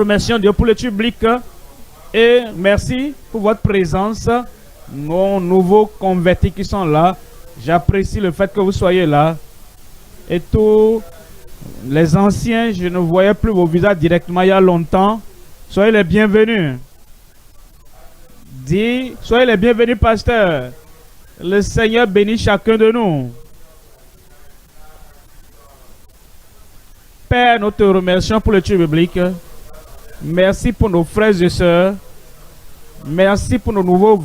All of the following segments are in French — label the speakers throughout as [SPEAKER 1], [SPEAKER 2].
[SPEAKER 1] Remercions Dieu pour le public et merci pour votre présence. Nos nouveaux convertis qui sont là, j'apprécie le fait que vous soyez là. Et tous les anciens, je ne voyais plus vos visages directement il y a longtemps. Soyez les bienvenus. Soyez les bienvenus, pasteur. Le Seigneur bénit chacun de nous. Père, nous te remercions pour le culte biblique. Merci pour nos frères et sœurs. Merci pour nos nouveaux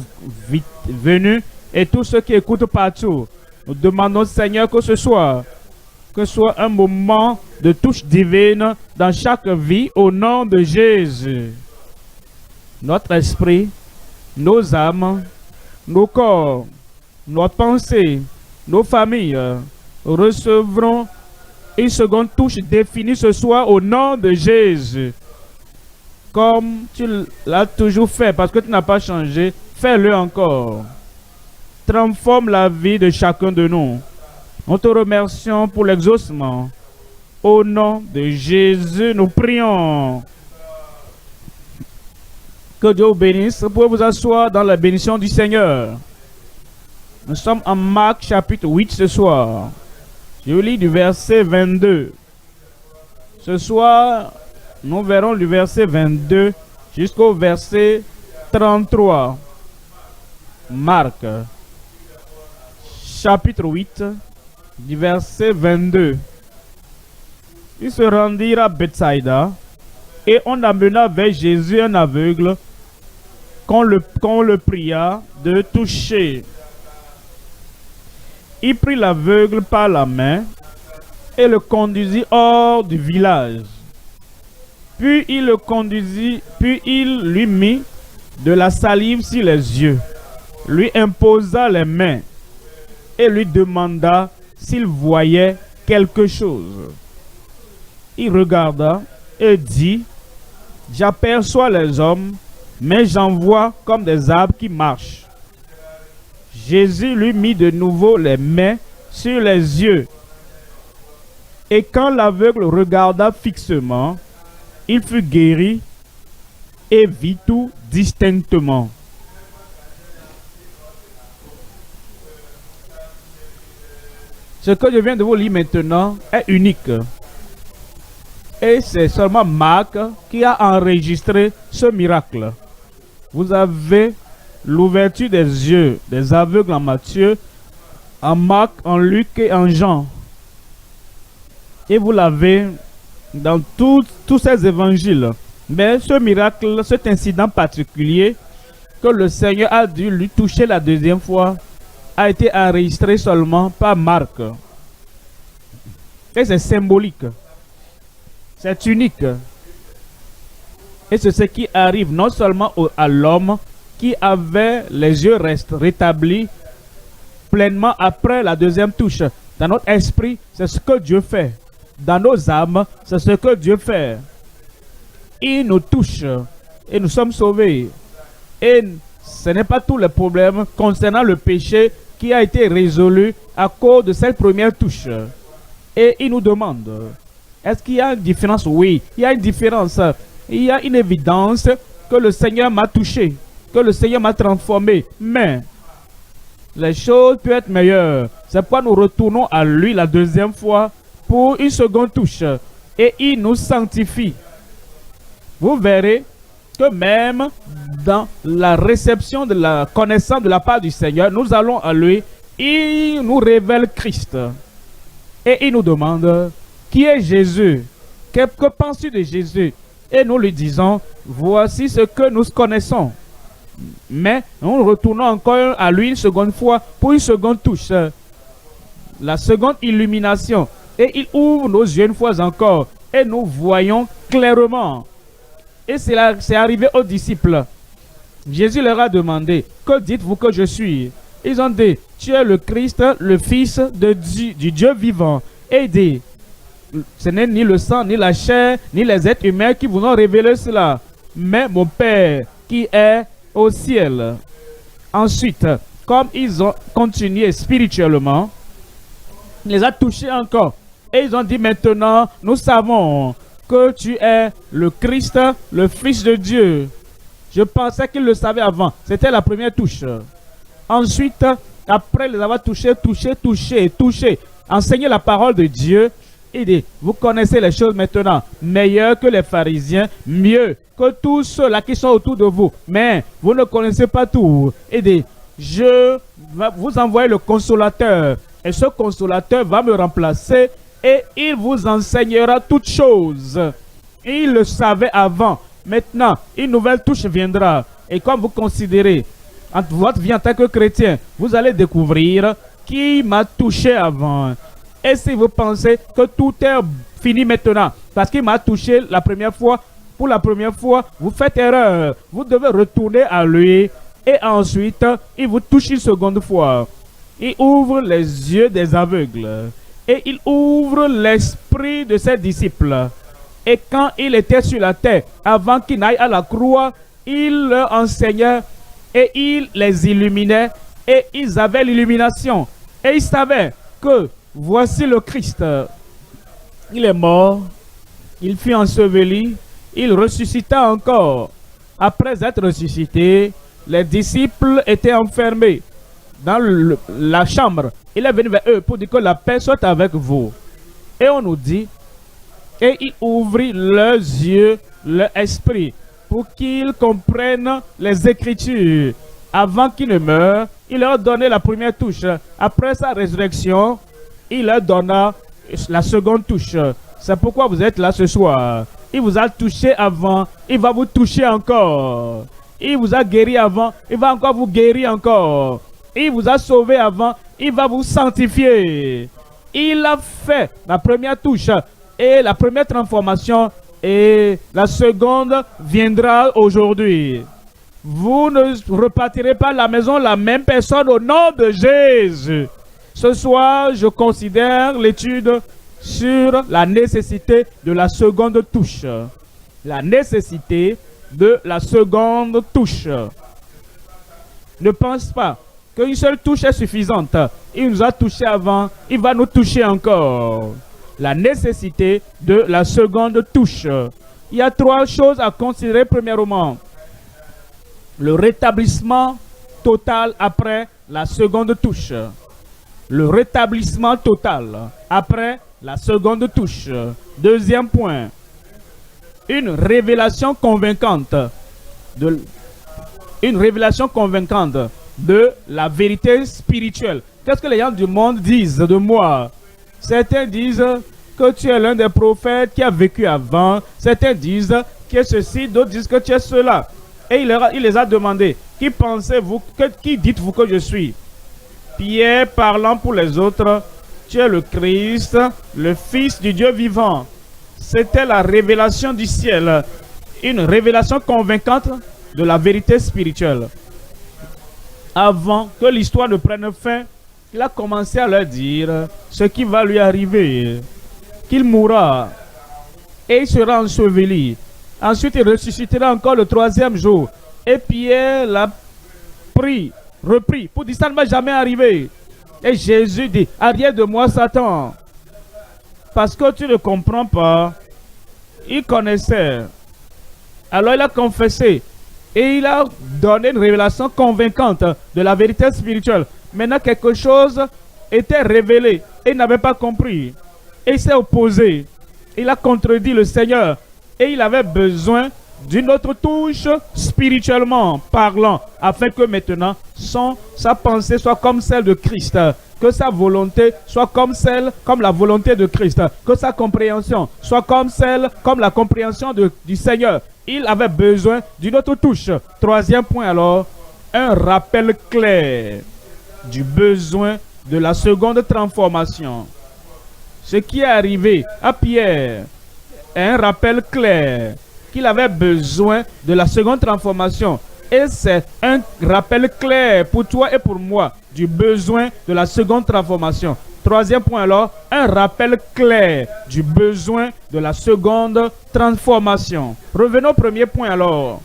[SPEAKER 1] venus et tous ceux qui écoutent partout. Nous demandons, Seigneur, que ce soit un moment de touche divine dans chaque vie au nom de Jésus. Notre esprit, nos âmes, nos corps, nos pensées, nos familles recevront une seconde touche définie ce soir au nom de Jésus. Comme tu l'as toujours fait, parce que tu n'as pas changé, fais-le encore. Transforme la vie de chacun de nous. Nous te remercions pour l'exaucement. Au nom de Jésus, nous prions. Que Dieu vous bénisse. Vous pouvez vous asseoir dans la bénédiction du Seigneur. Nous sommes en Marc chapitre 8 ce soir. Je lis du verset 22. Ce soir, nous verrons du verset 22 jusqu'au verset 33. Marc, chapitre 8, du verset 22. Il se rendirent à Bethsaïda et on amena vers Jésus un aveugle qu'on le pria de toucher. Il prit l'aveugle par la main et le conduisit hors du village. Puis il lui mit de la salive sur les yeux, lui imposa les mains et lui demanda s'il voyait quelque chose. Il regarda et dit, « J'aperçois les hommes, mais j'en vois comme des arbres qui marchent. » Jésus lui mit de nouveau les mains sur les yeux. Et quand l'aveugle regarda fixement, il fut guéri et vit tout distinctement. Ce que je viens de vous lire maintenant est unique. Et c'est seulement Marc qui a enregistré ce miracle. Vous avez l'ouverture des yeux des aveugles en Matthieu, en Marc, en Luc et en Jean. Et vous l'avez dans tous ces évangiles. Mais ce miracle, cet incident particulier que le Seigneur a dû lui toucher la deuxième fois, a été enregistré seulement par Marc. Et c'est symbolique. C'est unique. Et c'est ce qui arrive non seulement à l'homme qui avait les yeux rétablis pleinement après la deuxième touche. Dans notre esprit, c'est ce que Dieu fait. Dans nos âmes, c'est ce que Dieu fait. Il nous touche et nous sommes sauvés. Et ce n'est pas tous les problèmes concernant le péché qui a été résolu à cause de cette première touche. Et il nous demande, est-ce qu'il y a une différence? Oui, il y a une différence. Il y a une évidence que le Seigneur m'a touché, que le Seigneur m'a transformé. Mais les choses peuvent être meilleures. C'est pourquoi nous retournons à lui la deuxième fois pour une seconde touche. Et il nous sanctifie. Vous verrez que même dans la réception de la connaissance de la part du Seigneur, nous allons à lui. Il nous révèle Christ. Et il nous demande, qui est Jésus? Que penses-tu de Jésus? Et nous lui disons, voici ce que nous connaissons. Mais nous retournons encore à lui une seconde fois pour une seconde touche. La seconde illumination. Et il ouvre nos yeux une fois encore. Et nous voyons clairement. Et c'est arrivé aux disciples. Jésus leur a demandé, que dites-vous que je suis? Ils ont dit, tu es le Christ, le Fils du Dieu vivant. Et il dit, ce n'est ni le sang, ni la chair, ni les êtres humains qui vous ont révélé cela, mais mon Père qui est au ciel. Ensuite, comme ils ont continué spirituellement, il les a touchés encore. Et ils ont dit, maintenant, nous savons que tu es le Christ, le Fils de Dieu. Je pensais qu'il le savait avant. C'était la première touche. Ensuite, après les avoir touchés, enseigner la parole de Dieu, il dit, vous connaissez les choses maintenant, meilleures que les pharisiens, mieux que tous ceux-là qui sont autour de vous. Mais vous ne connaissez pas tout. Il dit, je vais vous envoyer le consolateur. Et ce consolateur va me remplacer et il vous enseignera toutes choses. Il le savait avant. Maintenant, une nouvelle touche viendra. Et comme vous considérez votre vie en tant que chrétien, vous allez découvrir qui m'a touché avant. Et si vous pensez que tout est fini maintenant, parce qu'il m'a touché la première fois, pour la première fois, vous faites erreur. Vous devez retourner à lui. Et ensuite, il vous touche une seconde fois. Il ouvre les yeux des aveugles. Et il ouvre l'esprit de ses disciples. Et quand il était sur la terre, avant qu'il n'aille à la croix, il leur enseignait et il les illuminait. Et ils avaient l'illumination. Et ils savaient que voici le Christ. Il est mort. Il fut enseveli. Il ressuscita encore. Après être ressuscité, les disciples étaient enfermés dans la chambre. Il est venu vers eux pour dire que la paix soit avec vous. Et on nous dit, et il ouvrit leurs yeux, leur esprit, pour qu'ils comprennent les Écritures. Avant qu'ils ne meurent, il leur donnait la première touche. Après sa résurrection, il leur donna la seconde touche. C'est pourquoi vous êtes là ce soir. Il vous a touché avant, il va vous toucher encore. Il vous a guéri avant, il va encore vous guérir encore. Il vous a sauvé avant, il va vous sanctifier. Il a fait la première touche et la première transformation et la seconde viendra aujourd'hui. Vous ne repartirez pas à la maison la même personne au nom de Jésus. Ce soir, je considère l'étude sur la nécessité de la seconde touche. La nécessité de la seconde touche. Ne pense pas qu'une seule touche est suffisante. Il nous a touché avant, il va nous toucher encore. La nécessité de la seconde touche. Il y a trois choses à considérer premièrement. Le rétablissement total après la seconde touche. Le rétablissement total après la seconde touche. Deuxième point. Une révélation convaincante de la vérité spirituelle. Qu'est-ce que les gens du monde disent de moi? Certains disent que tu es l'un des prophètes qui a vécu avant. Certains disent que ceci, d'autres disent que tu es cela. Et il les a demandé, qui pensez-vous, qui dites-vous que je suis? Pierre parlant pour les autres, tu es le Christ, le Fils du Dieu vivant. C'était la révélation du ciel, une révélation convaincante de la vérité spirituelle. Avant que l'histoire ne prenne fin, il a commencé à leur dire ce qui va lui arriver, qu'il mourra et il sera enseveli. Ensuite, il ressuscitera encore le troisième jour. Et Pierre l'a repris pour dire ça ne va jamais arriver. Et Jésus dit, arrière de moi Satan, parce que tu ne comprends pas. Il connaissait. Alors il a confessé et il a donné une révélation convaincante de la vérité spirituelle. Maintenant quelque chose était révélé et il n'avait pas compris. Et il s'est opposé. Il a contredit le Seigneur et il avait besoin d'une autre touche spirituellement parlant, afin que maintenant sa pensée soit comme celle de Christ, que sa volonté soit comme la volonté de Christ, que sa compréhension soit comme la compréhension du Seigneur. Il avait besoin d'une autre touche. Troisième point alors, un rappel clair du besoin de la seconde transformation. Ce qui est arrivé à Pierre est un rappel clair qu'il avait besoin de la seconde transformation. Et c'est un rappel clair pour toi et pour moi du besoin de la seconde transformation. Troisième point alors, un rappel clair du besoin de la seconde transformation. Revenons au premier point alors.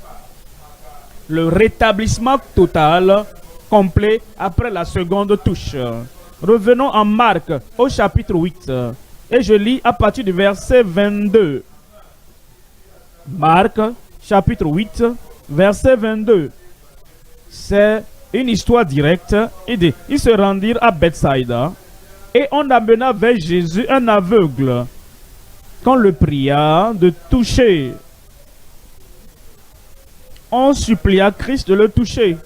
[SPEAKER 1] Le rétablissement total, complet, après la seconde touche. Revenons en Marc au chapitre 8. Et je lis à partir du verset 22. Marc, chapitre 8, verset 22. C'est une histoire directe. Il dit, ils se rendirent à Bethsaïda et on amena vers Jésus un aveugle qu'on le pria de toucher. On supplia Christ de le toucher.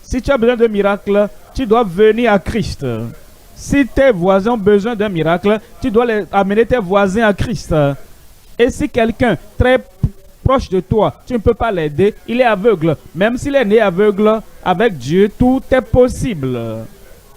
[SPEAKER 1] Si tu as besoin d'un miracle, tu dois venir à Christ. Si tes voisins ont besoin d'un miracle, tu dois amener tes voisins à Christ. Et si quelqu'un très proche de toi, tu ne peux pas l'aider, il est aveugle. Même s'il est né aveugle, avec Dieu, tout est possible.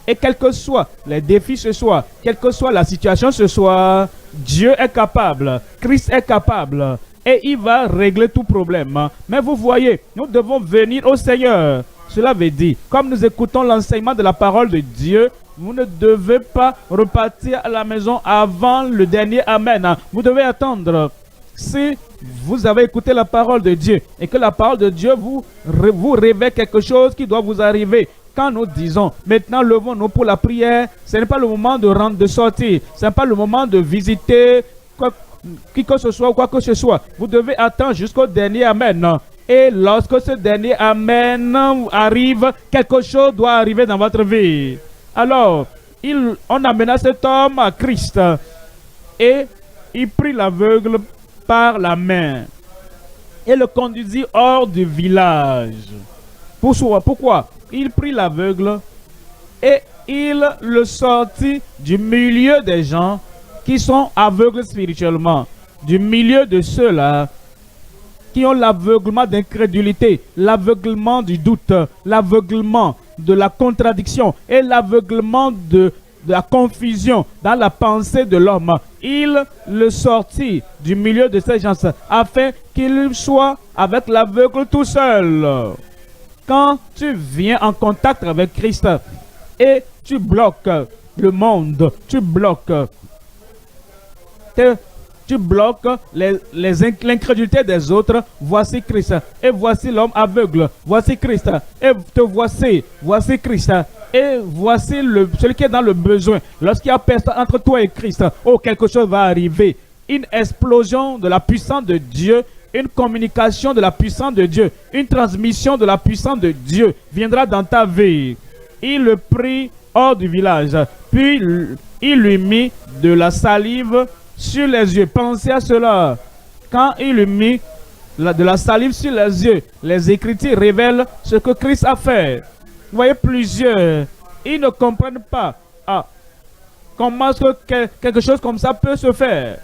[SPEAKER 1] Et quels que soient les défis ce soir, quelle que soit la situation ce soir, Dieu est capable, Christ est capable. Et il va régler tout problème. Mais vous voyez, nous devons venir au Seigneur. Cela veut dire, comme nous écoutons l'enseignement de la parole de Dieu, vous ne devez pas repartir à la maison avant le dernier Amen. Vous devez attendre. Si vous avez écouté la parole de Dieu et que la parole de Dieu vous révèle quelque chose qui doit vous arriver, quand nous disons, maintenant levons-nous pour la prière, ce n'est pas le moment de sortir, ce n'est pas le moment de visiter qui que ce soit ou quoi que ce soit. Vous devez attendre jusqu'au dernier Amen. Et lorsque ce dernier Amen arrive, quelque chose doit arriver dans votre vie. Alors, on amena cet homme à Christ et il prit l'aveugle par la main et le conduisit hors du village. Pourquoi? Il prit l'aveugle et il le sortit du milieu des gens qui sont aveugles spirituellement, du milieu de ceux-là qui ont l'aveuglement d'incrédulité, l'aveuglement du doute, l'aveuglement de la contradiction et l'aveuglement de la confusion dans la pensée de l'homme. Il le sortit du milieu de ces gens afin qu'il soit avec l'aveugle tout seul. Quand tu viens en contact avec Christ et tu bloques le monde, tu bloques l'incrédulité des autres, voici Christ. Et voici l'homme aveugle, voici Christ. Et te voici Christ. Et voici celui qui est dans le besoin. Lorsqu'il y a personne entre toi et Christ, quelque chose va arriver. Une explosion de la puissance de Dieu, une communication de la puissance de Dieu, une transmission de la puissance de Dieu viendra dans ta vie. Il le prit hors du village, puis il lui mit de la salive sur les yeux. Pensez à cela. Quand il lui mit de la salive sur les yeux, les Écritures révèlent ce que Christ a fait. Vous voyez, plusieurs, ils ne comprennent pas comment est-ce que quelque chose comme ça peut se faire.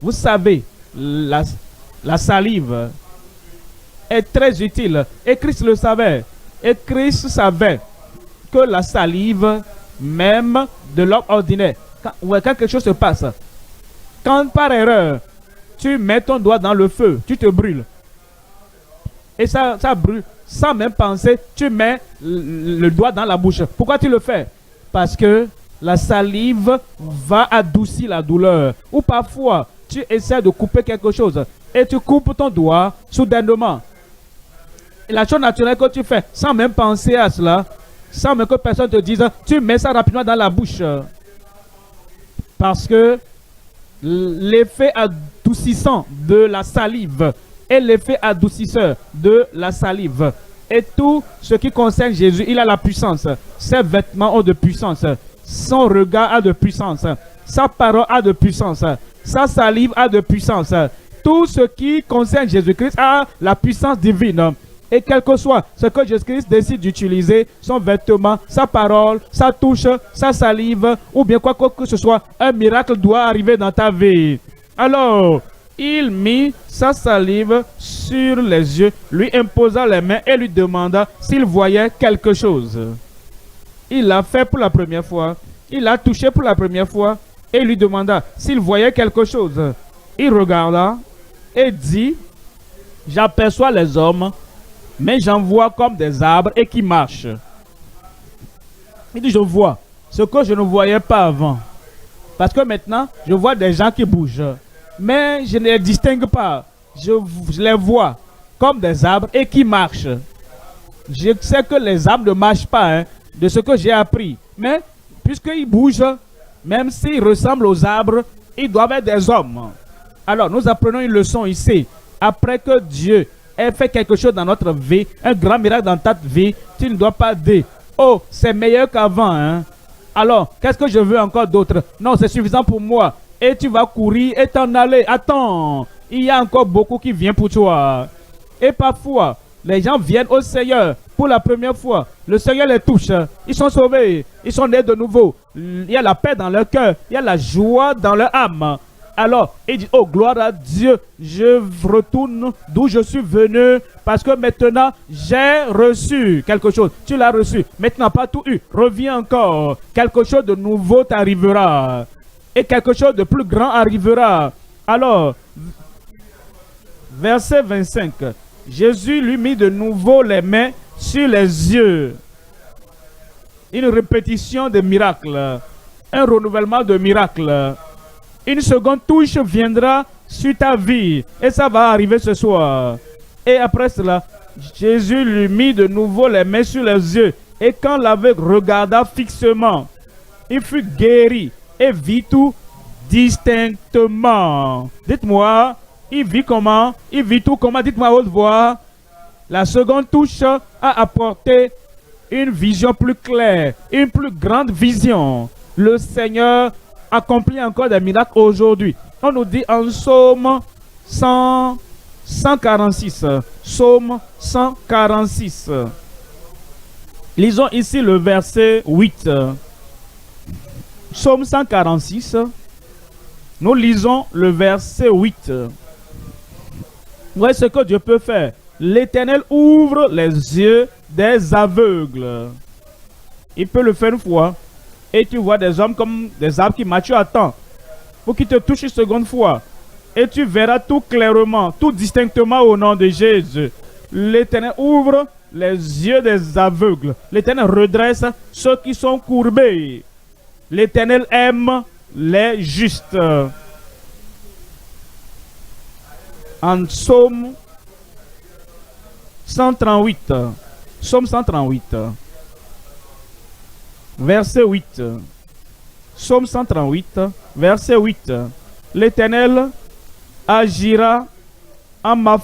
[SPEAKER 1] Vous savez, la salive est très utile et Christ le savait. Et Christ savait que la salive, même de l'homme ordinaire, quand quelque chose se passe, quand par erreur, tu mets ton doigt dans le feu, tu te brûles. Et ça brûle. Sans même penser, tu mets le doigt dans la bouche. Pourquoi tu le fais? Parce que la salive va adoucir la douleur. Ou parfois, tu essaies de couper quelque chose et tu coupes ton doigt soudainement. Et la chose naturelle que tu fais, sans même penser à cela, sans même que personne te dise, tu mets ça rapidement dans la bouche. Parce que l'effet adoucissant de la salive et l'effet adoucisseur de la salive. Et tout ce qui concerne Jésus, il a la puissance. Ses vêtements ont de puissance. Son regard a de puissance. Sa parole a de puissance. Sa salive a de puissance. Tout ce qui concerne Jésus-Christ a la puissance divine. Et quel que soit ce que Jésus-Christ décide d'utiliser, son vêtement, sa parole, sa touche, sa salive, ou bien quoi que ce soit, un miracle doit arriver dans ta vie. Alors, il mit sa salive sur les yeux, lui imposa les mains et lui demanda s'il voyait quelque chose. Il l'a fait pour la première fois. Il l'a touché pour la première fois et lui demanda s'il voyait quelque chose. Il regarda et dit, j'aperçois les hommes, mais j'en vois comme des arbres et qui marchent. Il dit, je vois ce que je ne voyais pas avant. Parce que maintenant, je vois des gens qui bougent. Mais je ne les distingue pas. Je les vois comme des arbres et qui marchent. Je sais que les arbres ne marchent pas, de ce que j'ai appris. Mais puisqu'ils bougent, même s'ils ressemblent aux arbres, ils doivent être des hommes. Alors, nous apprenons une leçon ici. Après que Dieu ait fait quelque chose dans notre vie, un grand miracle dans ta vie, tu ne dois pas dire, oh, c'est meilleur qu'avant, hein. Alors, qu'est-ce que je veux encore d'autre? Non, c'est suffisant pour moi. Et tu vas courir et t'en aller. Attends, il y a encore beaucoup qui viennent pour toi. Et parfois, les gens viennent au Seigneur pour la première fois. Le Seigneur les touche. Ils sont sauvés. Ils sont nés de nouveau. Il y a la paix dans leur cœur. Il y a la joie dans leur âme. Alors, il dit, oh, gloire à Dieu, je retourne d'où je suis venu parce que maintenant, j'ai reçu quelque chose. Tu l'as reçu. Maintenant, pas tout eu. Reviens encore. Quelque chose de nouveau t'arrivera. Et quelque chose de plus grand arrivera. Alors, verset 25. Jésus lui mit de nouveau les mains sur les yeux. Une répétition de miracles. Un renouvellement de miracles. Une seconde touche viendra sur ta vie. Et ça va arriver ce soir. Et après cela, Jésus lui mit de nouveau les mains sur les yeux. Et quand l'aveugle regarda fixement, il fut guéri et vit tout distinctement. Dites-moi, il vit comment? Il vit tout comment? Dites-moi à haute voix. La seconde touche a apporté une vision plus claire, une plus grande vision. Le Seigneur accomplit encore des miracles aujourd'hui. On nous dit en Psaume 146. Psaume 146. Lisons ici le verset 8. Psaume 146. Nous lisons le verset 8. Voyez ce que Dieu peut faire. L'Éternel ouvre les yeux des aveugles. Il peut le faire une fois. Et tu vois des hommes comme des arbres qui marchent à temps. Pour qu'ils te touchent une seconde fois. Et tu verras tout clairement, tout distinctement au nom de Jésus. L'Éternel ouvre les yeux des aveugles. L'Éternel redresse ceux qui sont courbés. L'Éternel aime les justes. En Psaume 138. Psaume 138. Verset 8. Psaume 138, verset 8. L'Éternel agira en ma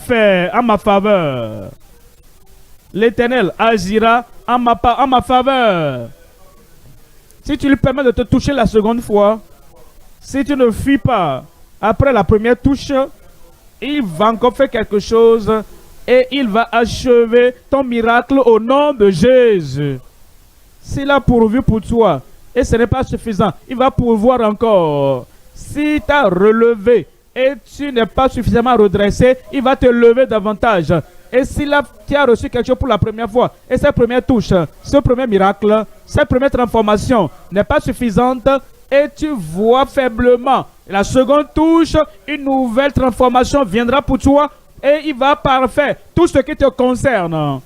[SPEAKER 1] faveur. L'Éternel agira en ma faveur. Si tu lui permets de te toucher la seconde fois, si tu ne fuis pas après la première touche, il va encore faire quelque chose et il va achever ton miracle au nom de Jésus. S'il a pourvu pour toi et ce n'est pas suffisant, il va pourvoir encore. Si tu as relevé et tu n'es pas suffisamment redressé, il va te lever davantage. Et si tu as reçu quelque chose pour la première fois, et cette première touche, ce premier miracle, cette première transformation n'est pas suffisante, et tu vois faiblement la seconde touche, une nouvelle transformation viendra pour toi, et il va parfaire tout ce qui te concerne.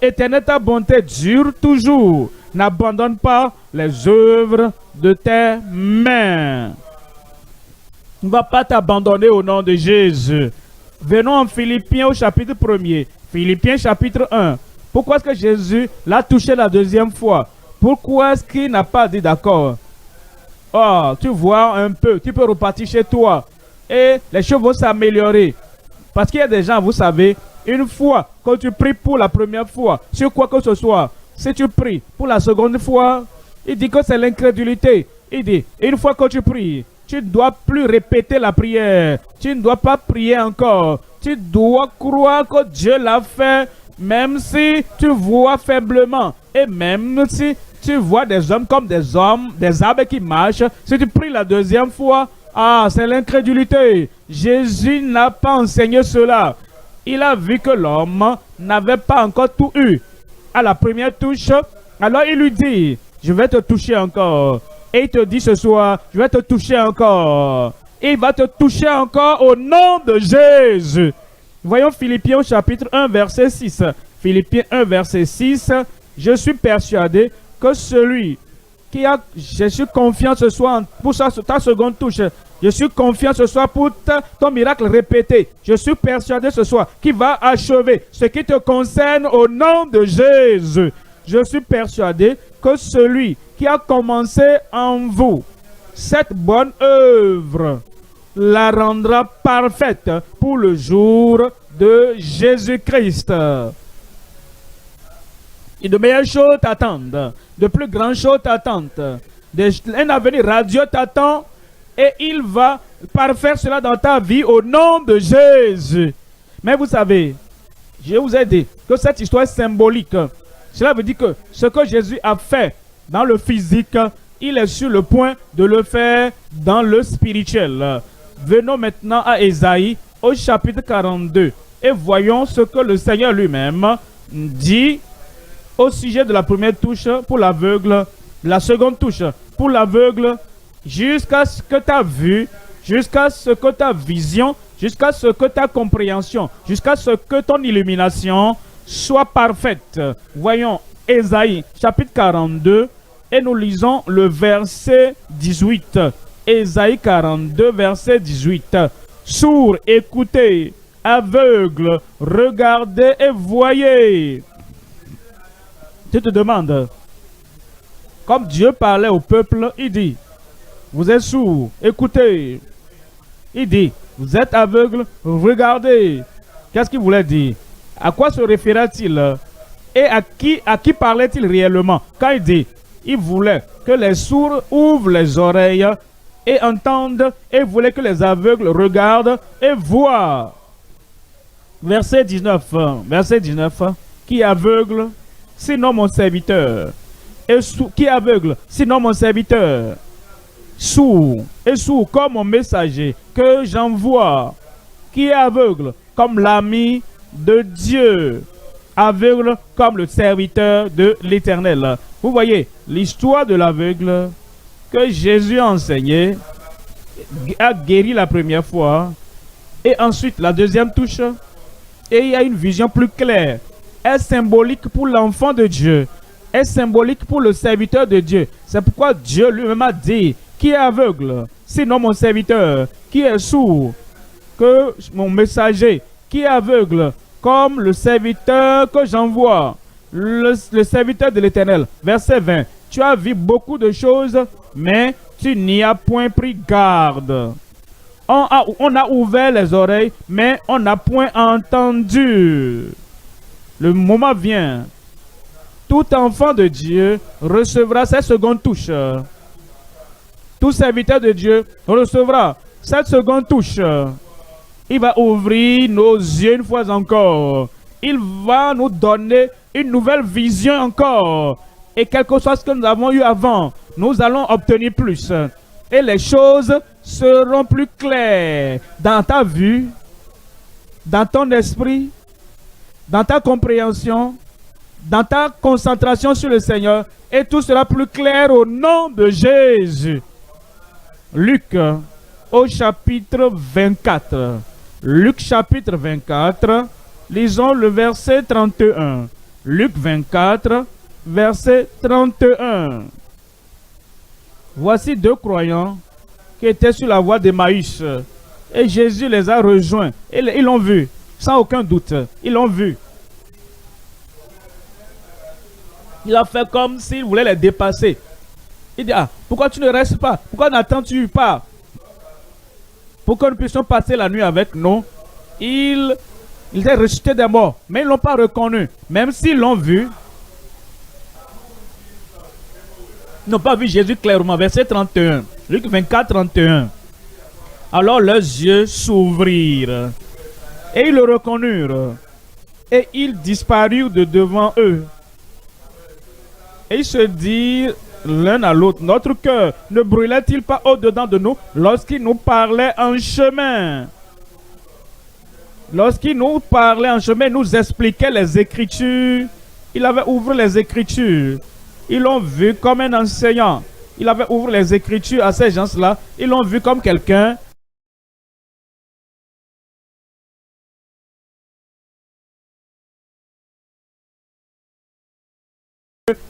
[SPEAKER 1] L'Éternel, ta bonté dure toujours. N'abandonne pas les œuvres de tes mains. Il ne va pas t'abandonner au nom de Jésus. Venons en Philippiens au chapitre 1er. Philippiens chapitre 1. Pourquoi est-ce que Jésus l'a touché la deuxième fois? Pourquoi est-ce qu'il n'a pas dit d'accord? Oh, tu vois un peu, tu peux repartir chez toi. Et les choses vont s'améliorer. Parce qu'il y a des gens, vous savez, une fois que tu pries pour la première fois, sur quoi que ce soit, si tu pries pour la seconde fois, il dit que c'est l'incrédulité. Il dit, une fois que tu pries, tu ne dois plus répéter la prière. Tu ne dois pas prier encore. Tu dois croire que Dieu l'a fait, même si tu vois faiblement. Et même si tu vois des hommes comme des hommes, des arbres qui marchent, si tu pries la deuxième fois, ah, c'est l'incrédulité. Jésus n'a pas enseigné cela. Il a vu que l'homme n'avait pas encore tout eu. À la première touche, alors il lui dit, je vais te toucher encore. Et il te dit ce soir, je vais te toucher encore. Et il va te toucher encore au nom de Jésus. Voyons Philippiens chapitre 1, verset 6. Philippiens 1, verset 6. Je suis persuadé que celui qui a... Je suis confiant ce soir pour ta seconde touche. Je suis confiant ce soir pour ton miracle répété. Je suis persuadé ce soir qu'il va achever ce qui te concerne au nom de Jésus. Je suis persuadé que celui qui a commencé en vous cette bonne œuvre la rendra parfaite pour le jour de Jésus-Christ. Et de meilleures choses t'attendent, de plus grandes choses t'attendent. Un avenir radieux t'attend et il va parfaire cela dans ta vie au nom de Jésus. Mais vous savez, je vous ai dit que cette histoire est symbolique. Cela veut dire que ce que Jésus a fait dans le physique, il est sur le point de le faire dans le spirituel. Venons maintenant à Ésaïe au chapitre 42 et voyons ce que le Seigneur lui-même dit au sujet de la première touche pour l'aveugle, la seconde touche pour l'aveugle, jusqu'à ce que ta vue, jusqu'à ce que ta vision, jusqu'à ce que ta compréhension, jusqu'à ce que ton illumination soit parfaite. Voyons Ésaïe chapitre 42 et nous lisons le verset 18. Ésaïe 42 verset 18. Sourds, écoutez, aveugles, regardez et voyez. Tu te demandes, comme Dieu parlait au peuple, il dit, vous êtes sourds, écoutez. Il dit, vous êtes aveugles, regardez. Qu'est-ce qu'il voulait dire? À quoi se référait-il? Et à qui parlait-il réellement? Quand il dit, il voulait que les sourds ouvrent les oreilles et entendent, et voulait que les aveugles regardent et voient. Verset 19. Qui est aveugle, sinon mon serviteur? Et qui est aveugle, sinon mon serviteur? Sourd et sourd comme mon messager que j'envoie. Qui est aveugle comme l'ami de Dieu, aveugle comme le serviteur de l'Éternel. Vous voyez, l'histoire de l'aveugle que Jésus a enseigné, a guéri la première fois, et ensuite la deuxième touche, et il y a une vision plus claire, est symbolique pour l'enfant de Dieu, est symbolique pour le serviteur de Dieu. C'est pourquoi Dieu lui-même a dit, qui est aveugle, sinon mon serviteur, qui est sourd, que mon messager, qui est aveugle, comme le serviteur que j'envoie, le serviteur de l'Éternel. Verset 20. Tu as vu beaucoup de choses, mais tu n'y as point pris garde. On a ouvert les oreilles, mais on n'a point entendu. Le moment vient. Tout enfant de Dieu recevra cette seconde touche. Tout serviteur de Dieu recevra cette seconde touche. Il va ouvrir nos yeux une fois encore. Il va nous donner une nouvelle vision encore. Et quelque chose que nous avons eu avant, nous allons obtenir plus. Et les choses seront plus claires dans ta vue, dans ton esprit, dans ta compréhension, dans ta concentration sur le Seigneur. Et tout sera plus clair au nom de Jésus. Luc, au chapitre 24. Luc chapitre 24, lisons le verset 31. Luc 24, verset 31. Voici deux croyants qui étaient sur la voie d'Emmaüs. Et Jésus les a rejoints. Ils l'ont vu, sans aucun doute. Ils l'ont vu. Il a fait comme s'il voulait les dépasser. Il dit, ah, pourquoi tu ne restes pas? Pourquoi n'attends-tu pas? Pour que nous puissions passer la nuit avec nous. Ils étaient ressuscités des morts, mais ils ne l'ont pas reconnu. Même s'ils l'ont vu, ils n'ont pas vu Jésus clairement. Verset 31. Luc 24, 31. Alors leurs yeux s'ouvrirent, et ils le reconnurent, et ils disparurent de devant eux. Et ils se dirent l'un à l'autre, notre cœur ne brûlait-il pas au-dedans de nous lorsqu'il nous parlait en chemin? Lorsqu'il nous parlait en chemin, il nous expliquait les Écritures. Il avait ouvert les Écritures. Ils l'ont vu comme un enseignant. Il avait ouvert les Écritures à ces gens-là. Ils l'ont vu comme quelqu'un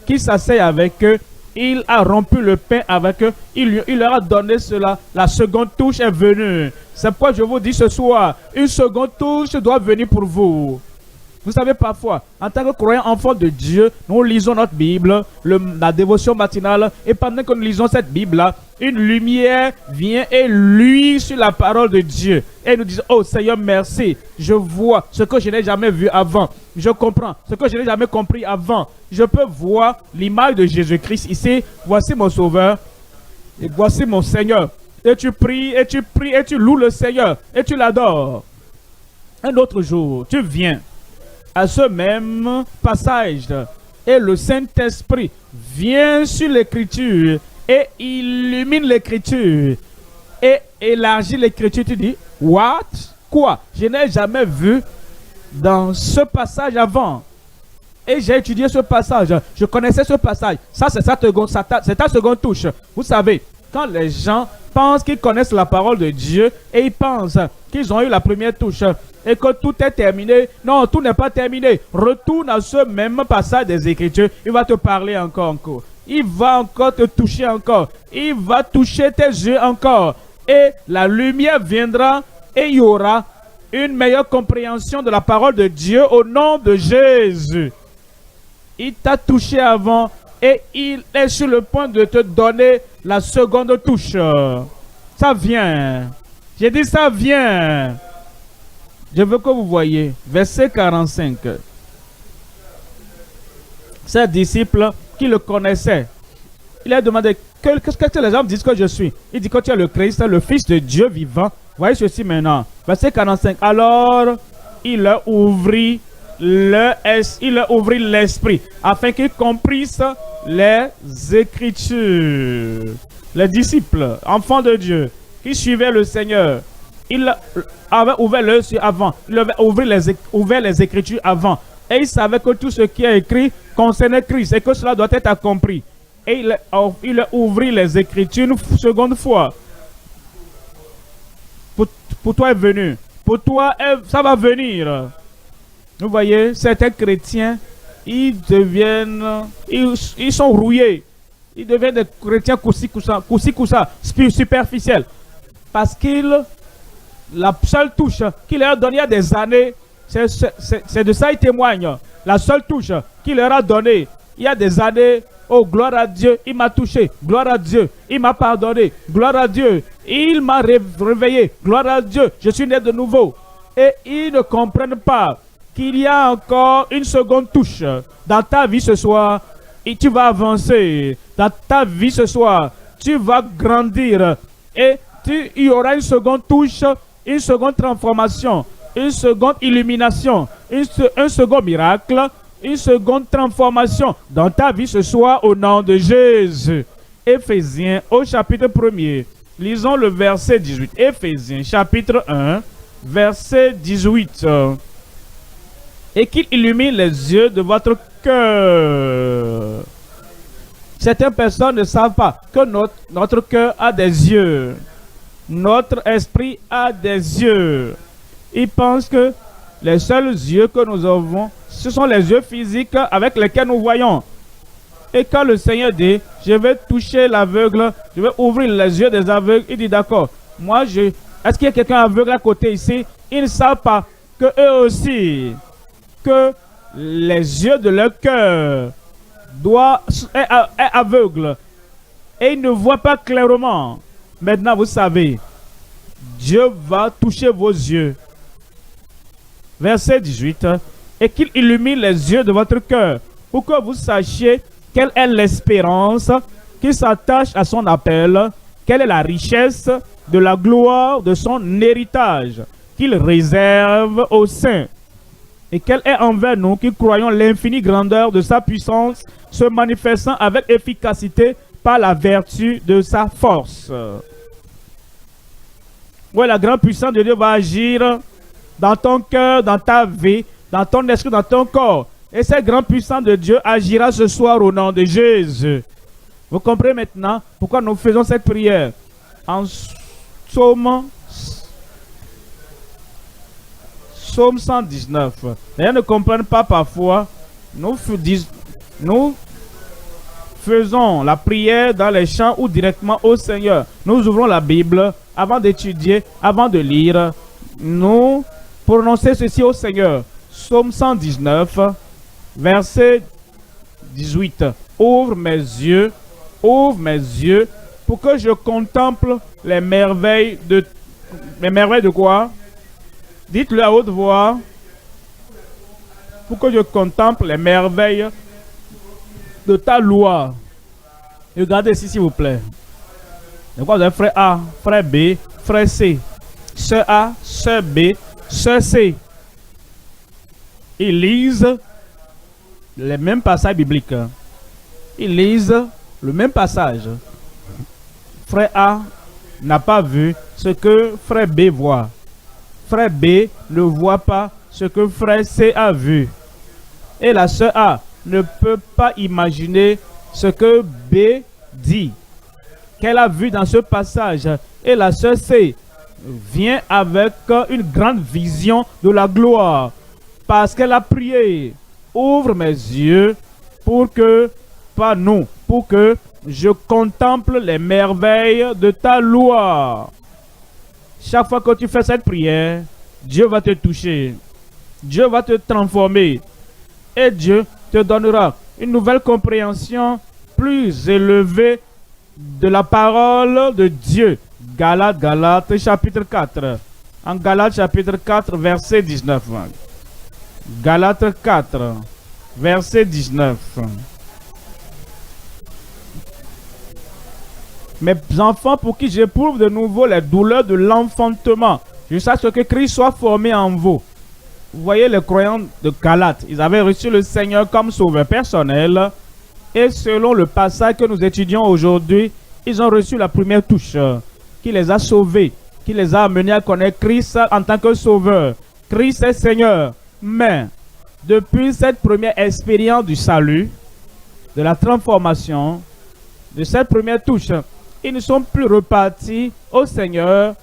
[SPEAKER 1] qui s'asseye avec eux. Il a rompu le pain avec eux. Il leur a donné cela. La seconde touche est venue. C'est pourquoi je vous dis ce soir, une seconde touche doit venir pour vous. Vous savez, parfois, en tant que croyant enfant de Dieu, nous lisons notre Bible, la dévotion matinale, et pendant que nous lisons cette Bible-là, une lumière vient et luit sur la parole de Dieu. Et nous disons, oh Seigneur, merci. Je vois ce que je n'ai jamais vu avant. Je comprends ce que je n'ai jamais compris avant. Je peux voir l'image de Jésus-Christ ici. Voici mon Sauveur. Et voici mon Seigneur. Et tu pries, et tu pries, et tu loues le Seigneur. Et tu l'adores. Un autre jour, tu viens à ce même passage. Et le Saint-Esprit vient sur l'Écriture et illumine l'Écriture et élargit l'Écriture. Tu dis, what? Quoi? Je n'ai jamais vu dans ce passage avant. Et j'ai étudié ce passage. Je connaissais ce passage. Ça, c'est ta seconde touche. Vous savez, quand les gens pensent qu'ils connaissent la parole de Dieu et ils pensent qu'ils ont eu la première touche et que tout est terminé. Non, tout n'est pas terminé. Retourne à ce même passage des Écritures. Il va te parler encore. Il va encore te toucher encore. Il va toucher tes yeux encore. Et la lumière viendra et il y aura une meilleure compréhension de la parole de Dieu au nom de Jésus. Il t'a touché avant et il est sur le point de te donner la seconde touche. Ça vient. J'ai dit ça vient. Je veux que vous voyez. Verset 45. Ces disciples qui le connaissaient, il a demandé, qu'est-ce que les gens disent que je suis? Il dit que tu es le Christ, le Fils de Dieu vivant. Voyez ceci maintenant. Verset 45. Alors, il leur ouvrit l'esprit afin qu'ils comprissent les Écritures. Les disciples, enfants de Dieu, qui suivaient le Seigneur, il avait ouvert leurs yeux avant, il avait ouvert les Écritures avant, et il savait que tout ce qui est écrit concernait Christ et que cela doit être compris. Et il a ouvert les Écritures une seconde fois. Pour toi est venu. Pour toi, ça va venir. Vous voyez, certains chrétiens, ils sont rouillés. Ils deviennent des chrétiens coussi-coussa, superficiels. Parce la seule touche qu'il leur a donnée il y a des années, c'est de ça qu'ils témoignent. La seule touche qu'il leur a donnée il y a des années, oh gloire à Dieu, il m'a touché, gloire à Dieu, il m'a pardonné, gloire à Dieu, il m'a réveillé, gloire à Dieu, je suis né de nouveau. Et ils ne comprennent pas qu'il y a encore une seconde touche dans ta vie ce soir et tu vas avancer. Dans ta vie ce soir, tu vas grandir et il y aura une seconde touche, une seconde transformation, une seconde illumination, un second miracle, une seconde transformation dans ta vie ce soir au nom de Jésus. Éphésiens au chapitre 1er. Lisons le verset 18. Éphésiens chapitre 1, verset 18. Et qu'il illumine les yeux de votre cœur. Certaines personnes ne savent pas que notre cœur a des yeux. Notre esprit a des yeux. Ils pensent que les seuls yeux que nous avons, ce sont les yeux physiques avec lesquels nous voyons. Et quand le Seigneur dit, je vais toucher l'aveugle, je vais ouvrir les yeux des aveugles, il dit d'accord. Est-ce qu'il y a quelqu'un aveugle à côté ici? Ils ne savent pas que eux aussi, que les yeux de leur cœur est aveugle et ils ne voient pas clairement. Maintenant, vous savez, Dieu va toucher vos yeux. Verset 18. Et qu'il illumine les yeux de votre cœur pour que vous sachiez quelle est l'espérance qui s'attache à son appel, quelle est la richesse de la gloire de son héritage qu'il réserve aux saints. Et quelle est envers nous qui croyons l'infinie grandeur de sa puissance se manifestant avec efficacité par la vertu de sa force. Oui, la grande puissance de Dieu va agir dans ton cœur, dans ta vie, dans ton esprit, dans ton corps. Et cette grande puissance de Dieu agira ce soir au nom de Jésus. Vous comprenez maintenant pourquoi nous faisons cette prière. En Psaume 119. Les gens ne comprennent pas parfois. Nous faisons la prière dans les chants ou directement au Seigneur. Nous ouvrons la Bible avant d'étudier, avant de lire. Nous prononçons ceci au Seigneur. Psaume 119, verset 18. Ouvre mes yeux pour que je contemple les merveilles de... Les merveilles de quoi? Dites-le à haute voix. Pour que je contemple les merveilles de ta loi. Regardez ici, s'il vous plaît. Donc, vous avez frère A, frère B, frère C. Sœur A, sœur B, sœur C. Ils lisent les mêmes passages bibliques. Ils lisent le même passage. Frère A n'a pas vu ce que frère B voit. Frère B ne voit pas ce que frère C a vu. Et la sœur A ne peut pas imaginer ce que B dit, qu'elle a vu dans ce passage. Et la sœur C vient avec une grande vision de la gloire, parce qu'elle a prié. Ouvre mes yeux pour que, pas nous, pour que je contemple les merveilles de ta loi. Chaque fois que tu fais cette prière, Dieu va te toucher. Dieu va te transformer. Et Dieu te donnera une nouvelle compréhension plus élevée de la parole de Dieu. Galates chapitre 4. En Galates chapitre 4, verset 19. Galates 4, verset 19. Mes enfants, pour qui j'éprouve de nouveau les douleurs de l'enfantement, jusqu'à ce que Christ soit formé en vous. Vous voyez les croyants de Galates, ils avaient reçu le Seigneur comme sauveur personnel. Et selon le passage que nous étudions aujourd'hui, ils ont reçu la première touche qui les a sauvés, qui les a amenés à connaître Christ en tant que sauveur. Christ est Seigneur. Mais depuis cette première expérience du salut, de la transformation, de cette première touche, ils ne sont plus repartis au Seigneur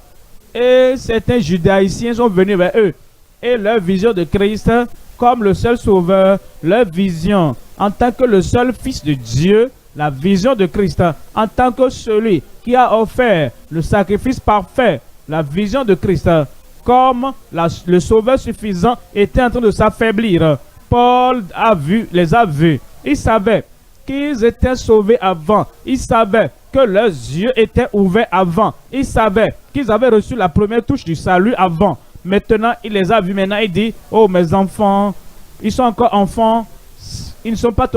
[SPEAKER 1] et certains judaïciens sont venus vers eux. Et leur vision de Christ comme le seul sauveur, leur vision en tant que le seul Fils de Dieu, la vision de Christ en tant que celui qui a offert le sacrifice parfait, la vision de Christ comme le sauveur suffisant était en train de s'affaiblir. Paul les a vus. Il savait qu'ils étaient sauvés avant. Il savait que leurs yeux étaient ouverts avant. Il savait qu'ils avaient reçu la première touche du salut avant. Maintenant, il les a vus. Maintenant, il dit, oh mes enfants, ils sont encore enfants. Ils n'ont pas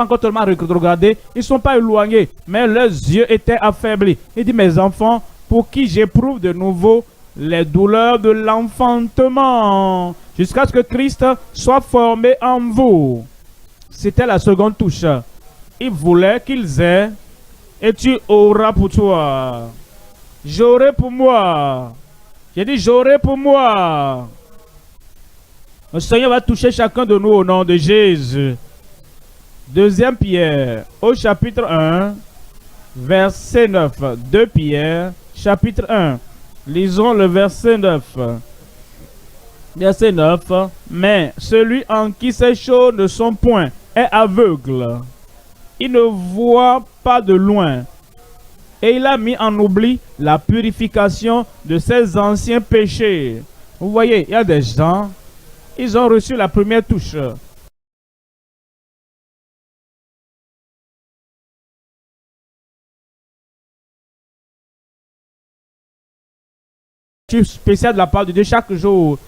[SPEAKER 1] encore totalement regardé. Ils ne sont pas éloignés. Mais leurs yeux étaient affaiblis. Il dit, mes enfants, pour qui j'éprouve de nouveau les douleurs de l'enfantement, jusqu'à ce que Christ soit formé en vous. C'était la seconde touche. Il voulait qu'ils aient, et tu auras pour toi. J'aurai pour moi. J'ai dit, j'aurai pour moi. Le Seigneur va toucher chacun de nous au nom de Jésus. Deuxième Pierre, au chapitre 1, verset 9. 2 Pierre, chapitre 1. Lisons le verset 9. Verset 9. Mais celui en qui ces choses ne sont point est aveugle. Il ne voit pas de loin. Et il a mis en oubli la purification de ses anciens péchés. Vous voyez, il y a des gens, ils ont reçu la première touche. Spécial de la part de Dieu chaque jour.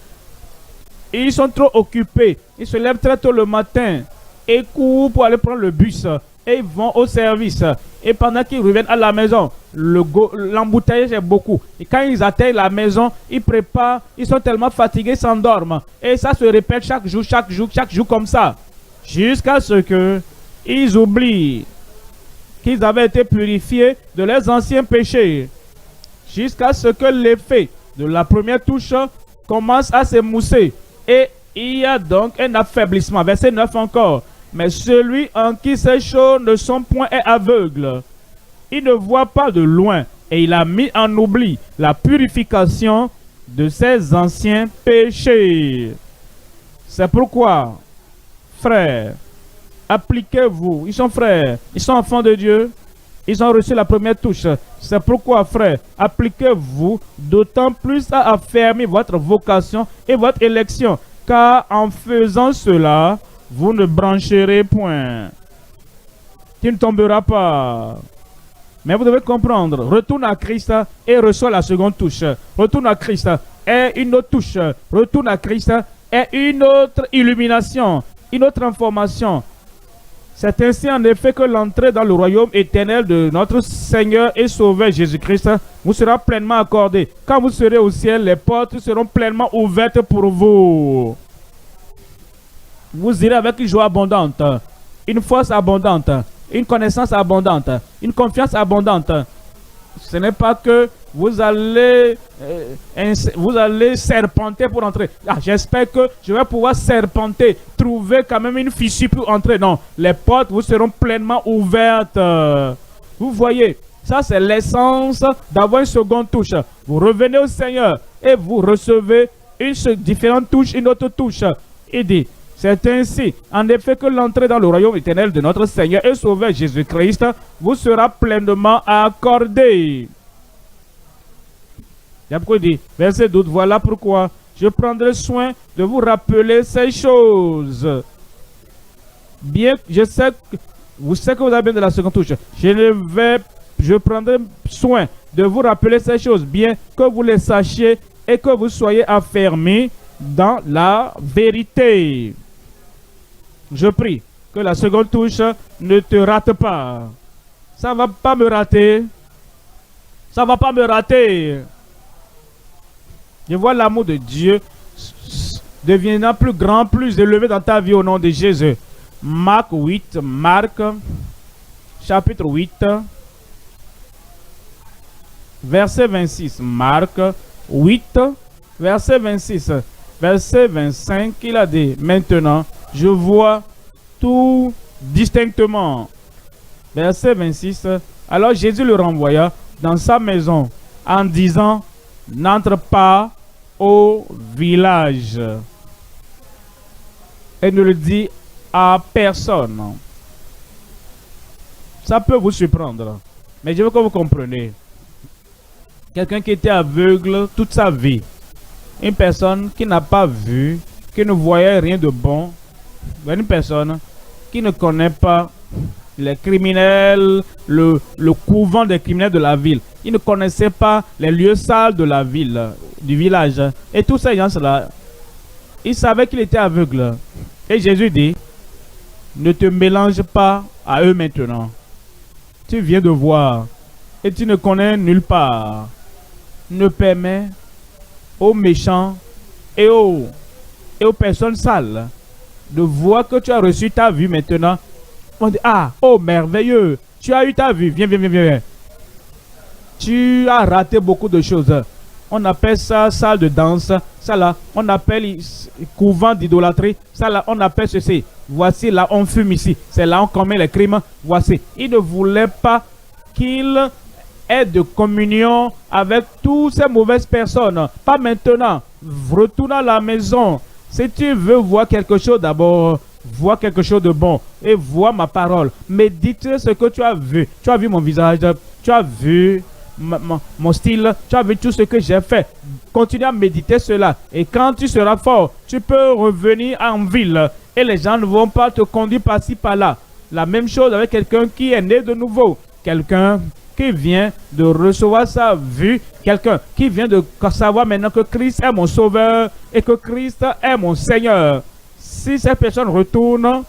[SPEAKER 1] Et ils sont trop occupés. Ils se lèvent très tôt le matin et courent pour aller prendre le bus. Et ils vont au service. Et pendant qu'ils reviennent à la maison, l'embouteillage est beaucoup. Et quand ils atteignent la maison, ils préparent. Ils sont tellement fatigués, ils s'endorment. Et ça se répète chaque jour comme ça. Jusqu'à ce que ils oublient qu'ils avaient été purifiés de leurs anciens péchés. Jusqu'à ce que l'effet de la première touche commence à s'émousser. Et il y a donc un affaiblissement. Verset 9 encore. Mais celui en qui ces choses ne sont point est aveugle. Il ne voit pas de loin. Et il a mis en oubli la purification de ses anciens péchés. C'est pourquoi, frères, appliquez-vous. Ils sont frères. Ils sont enfants de Dieu. Ils ont reçu la première touche. C'est pourquoi, frères, appliquez-vous d'autant plus à affermir votre vocation et votre élection. Car en faisant cela, vous ne brancherez point. Tu ne tomberas pas. Mais vous devez comprendre, retourne à Christ et reçois la seconde touche. Retourne à Christ et une autre touche. Retourne à Christ et une autre illumination, une autre information. C'est ainsi en effet que l'entrée dans le royaume éternel de notre Seigneur et Sauveur Jésus-Christ vous sera pleinement accordée. Quand vous serez au ciel, les portes seront pleinement ouvertes pour vous. Vous irez avec une joie abondante, une force abondante, une connaissance abondante, une confiance abondante. Ce n'est pas que vous allez serpenter pour entrer. Ah, j'espère que je vais pouvoir serpenter, trouver quand même une fissure pour entrer. Non, les portes vous seront pleinement ouvertes. Vous voyez, ça c'est l'essence d'avoir une seconde touche. Vous revenez au Seigneur et vous recevez une différente touche, une autre touche. Il dit, c'est ainsi, en effet, que l'entrée dans le royaume éternel de notre Seigneur et Sauveur Jésus-Christ vous sera pleinement accordée. Il y a pourquoi il dit, verset 12, voilà pourquoi je prendrai soin de vous rappeler ces choses. Bien, je sais que vous avez bien de la seconde touche. Je prendrai soin de vous rappeler ces choses, bien que vous les sachiez et que vous soyez affermis dans la vérité. Je prie que la seconde touche ne te rate pas. Ça ne va pas me rater. Ça ne va pas me rater. Je vois l'amour de Dieu devenant plus grand, plus élevé dans ta vie au nom de Jésus. Marc 8, Marc, chapitre 8, verset 26. Marc 8, verset 26. Verset 25, il a dit, maintenant, je vois tout distinctement. Verset 26, alors Jésus le renvoya dans sa maison en disant, n'entre pas au village. Et ne le dit à personne. Ça peut vous surprendre, mais je veux que vous compreniez. Quelqu'un qui était aveugle toute sa vie, une personne qui n'a pas vu, qui ne voyait rien de bon, une personne qui ne connaît pas les criminels, le couvent des criminels de la ville. Il ne connaissait pas les lieux sales de la ville, du village. Et tous ces gens-là, ils savaient qu'il était aveugle. Et Jésus dit, ne te mélange pas à eux maintenant. Tu viens de voir et tu ne connais nulle part. Ne permets aux méchants et aux personnes sales de voir que tu as reçu ta vue maintenant. On dit, ah, oh merveilleux, tu as eu ta vue, viens, viens, viens, viens. Tu as raté beaucoup de choses. On appelle ça salle de danse, ça là, on appelle couvent d'idolâtrie, ça là, on appelle ceci. Voici là, on fume ici, c'est là on commet les crimes, voici. Il ne voulait pas qu'il ait de communion avec toutes ces mauvaises personnes. Pas maintenant, retourne à la maison. Si tu veux voir quelque chose d'abord, vois quelque chose de bon et vois ma parole. Médite ce que tu as vu. Tu as vu mon visage, tu as vu mon style, tu as vu tout ce que j'ai fait. Continue à méditer cela. Et quand tu seras fort, tu peux revenir en ville et les gens ne vont pas te conduire par-ci, par-là. La même chose avec quelqu'un qui est né de nouveau. Quelqu'un qui vient de recevoir sa vue, quelqu'un qui vient de savoir maintenant que Christ est mon sauveur et que Christ est mon Seigneur. Si cette personne retourne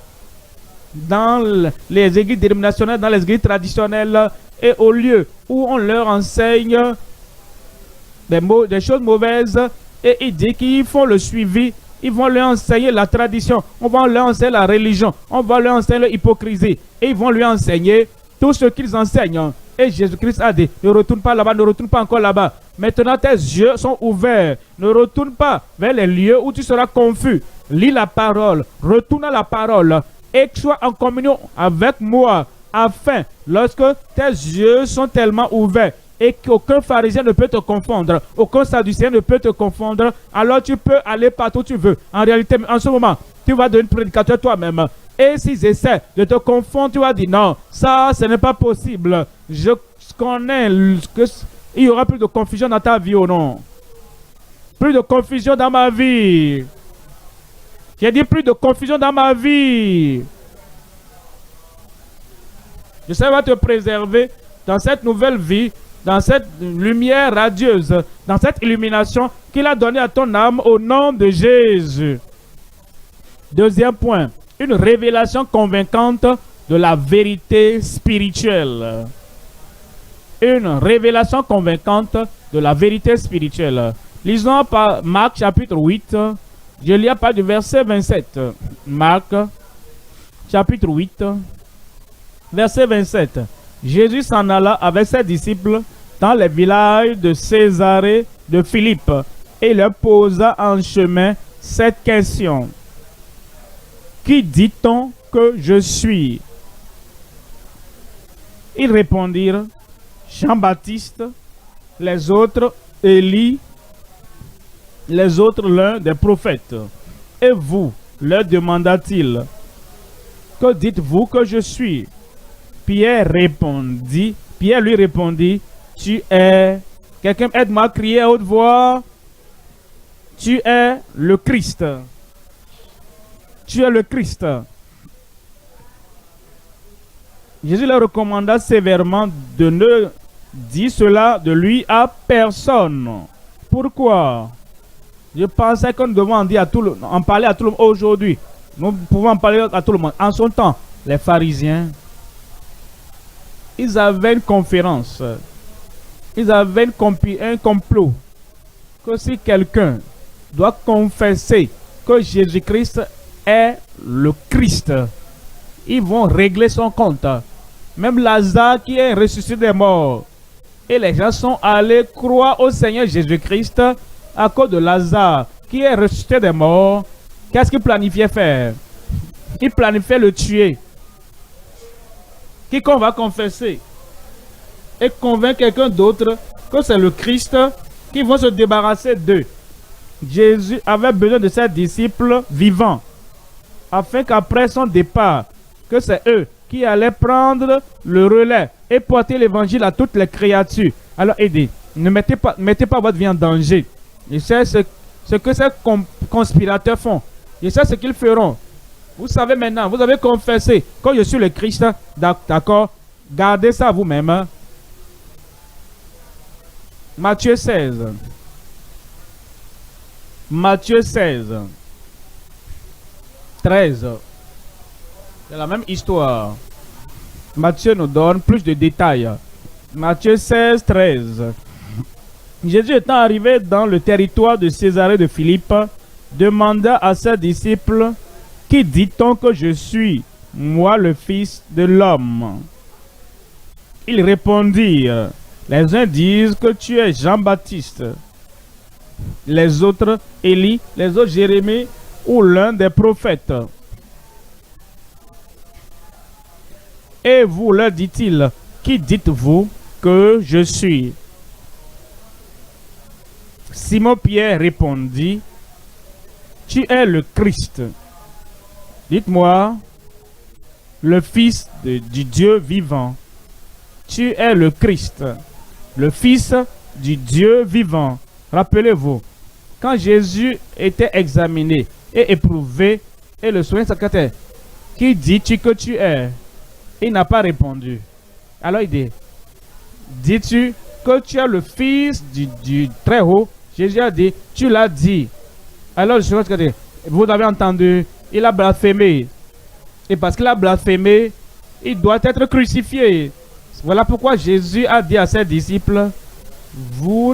[SPEAKER 1] dans les églises dénominationnelles, dans les églises traditionnelles et au lieu où on leur enseigne des choses mauvaises et il dit qu'ils font le suivi, ils vont leur enseigner la tradition, on va leur enseigner la religion, on va leur enseigner l'hypocrisie et ils vont lui enseigner tout ce qu'ils enseignent. Et Jésus-Christ a dit, ne retourne pas là-bas, ne retourne pas encore là-bas. Maintenant tes yeux sont ouverts, ne retourne pas vers les lieux où tu seras confus. Lis la parole, retourne à la parole et sois en communion avec moi afin, lorsque tes yeux sont tellement ouverts et qu'aucun pharisien ne peut te confondre, aucun sadducéen ne peut te confondre, alors tu peux aller partout où tu veux. En réalité, en ce moment, tu vas devenir prédicateur toi-même. Et s'ils essaient de te confondre, tu vas dire non, ça, ce n'est pas possible. Je connais qu'il y aura plus de confusion dans ta vie ou non. Plus de confusion dans ma vie. J'ai dit plus de confusion dans ma vie. Je sais va te préserver dans cette nouvelle vie, dans cette lumière radieuse, dans cette illumination qu'il a donnée à ton âme au nom de Jésus. Deuxième point, une révélation convaincante de la vérité spirituelle. Une révélation convaincante de la vérité spirituelle. Lisons par Marc chapitre 8. Je lis à partir du verset 27. Marc chapitre 8, verset 27. Jésus s'en alla avec ses disciples dans les villages de Césarée de Philippe et leur posa en chemin cette question. Qui dit-on que je suis? Ils répondirent, Jean-Baptiste, les autres Élie, les autres l'un des prophètes. Et vous, leur demanda-t-il, que dites-vous que je suis? Pierre lui répondit, tu es, quelqu'un aide-moi à crier à haute voix, tu es le Christ. Tu es le Christ. Jésus leur recommanda sévèrement de ne dire cela de lui à personne. Pourquoi? Je pensais que nous devons en parler à tout le monde aujourd'hui. Nous pouvons en parler à tout le monde. En son temps, les pharisiens, ils avaient une conférence. Ils avaient un complot. Que si quelqu'un doit confesser que Jésus-Christ est le Christ, ils vont régler son compte. Même Lazare qui est ressuscité des morts. Et les gens sont allés croire au Seigneur Jésus-Christ à cause de Lazare qui est ressuscité des morts. Qu'est-ce qu'il planifiait faire? Il planifiait le tuer. Quiconque va confesser et convaincre quelqu'un d'autre que c'est le Christ, qui vont se débarrasser d'eux. Jésus avait besoin de ses disciples vivants, afin qu'après son départ, que c'est eux qui allaient prendre le relais et porter l'évangile à toutes les créatures. Alors aidez, ne mettez pas votre vie en danger. Et c'est ce que ces conspirateurs font. Et c'est ce qu'ils feront. Vous savez maintenant, vous avez confessé que je suis le Christ, d'accord? Gardez ça vous-même. Matthieu 16. Matthieu 16. 13. C'est la même histoire. Matthieu nous donne plus de détails. Matthieu 16, 13. Jésus étant arrivé dans le territoire de Césarée de Philippe, demanda à ses disciples, qui dit-on que je suis, moi le Fils de l'homme? Ils répondirent, les uns disent que tu es Jean-Baptiste, les autres Élie, les autres Jérémie ou l'un des prophètes. Et vous, leur dit-il, qui dites-vous que je suis? Simon-Pierre répondit, tu es le Christ. Dites-moi, le Fils du Dieu vivant. Tu es le Christ, le Fils du Dieu vivant. Rappelez-vous, quand Jésus était examiné et éprouvé, et le soin secrétaire, qui dis-tu que tu es? Il n'a pas répondu. Alors il dit, dis-tu que tu es le Fils du Très-Haut? Jésus a dit, tu l'as dit. Alors le soin secrétaire, vous avez entendu, il a blasphémé. Et parce qu'il a blasphémé, il doit être crucifié. Voilà pourquoi Jésus a dit à ses disciples, vous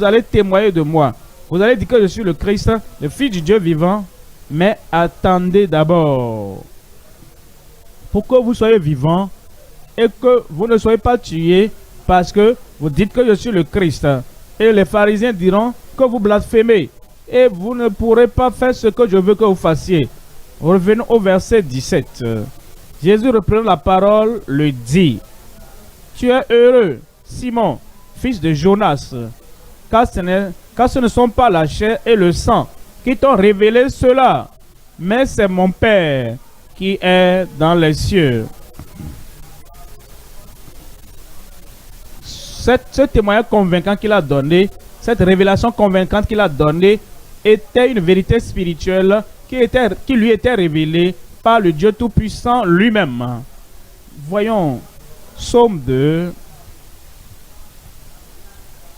[SPEAKER 1] allez témoigner de moi. Vous allez dire que je suis le Christ, le Fils du Dieu vivant. Mais attendez d'abord. Pour que vous soyez vivant et que vous ne soyez pas tués parce que vous dites que je suis le Christ. Et les pharisiens diront que vous blasphémez. Et vous ne pourrez pas faire ce que je veux que vous fassiez. Revenons au verset 17. Jésus reprenant la parole le dit. Tu es heureux, Simon, fils de Jonas, car ce ne sont pas la chair et le sang qui t'ont révélé cela, mais c'est mon Père qui est dans les cieux. Ce témoignage convaincant qu'il a donné, cette révélation convaincante qu'il a donnée, était une vérité spirituelle qui lui était révélée par le Dieu Tout-Puissant lui-même. Voyons Psaume 2,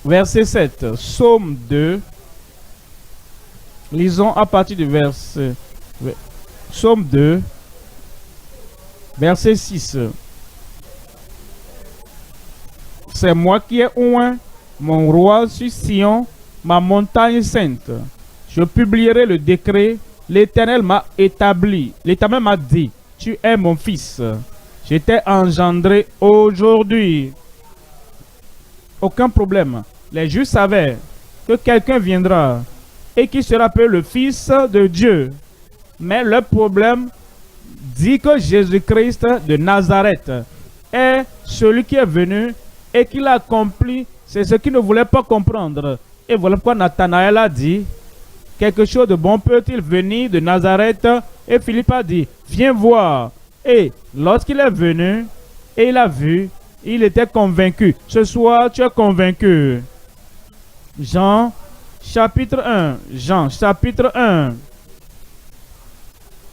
[SPEAKER 1] verset 7. Psaume 2, lisons à partir du verset. Psaume 2, verset 6. C'est moi qui ai oint mon roi sur Sion, ma montagne sainte. Je publierai le décret. L'Éternel m'a établi. L'Éternel m'a dit, tu es mon fils. Je t'ai engendré aujourd'hui. Aucun problème. Les Juifs savaient que quelqu'un viendra et qui sera appelé le Fils de Dieu. Mais le problème dit que Jésus-Christ de Nazareth est celui qui est venu et qui l'a accompli. C'est ce qu'ils ne voulaient pas comprendre. Et voilà pourquoi Nathanaël a dit, quelque chose de bon peut-il venir de Nazareth? Et Philippe a dit, viens voir. Et lorsqu'il est venu et il a vu, il était convaincu. Ce soir, tu es convaincu. Jean chapitre 1. Jean chapitre 1.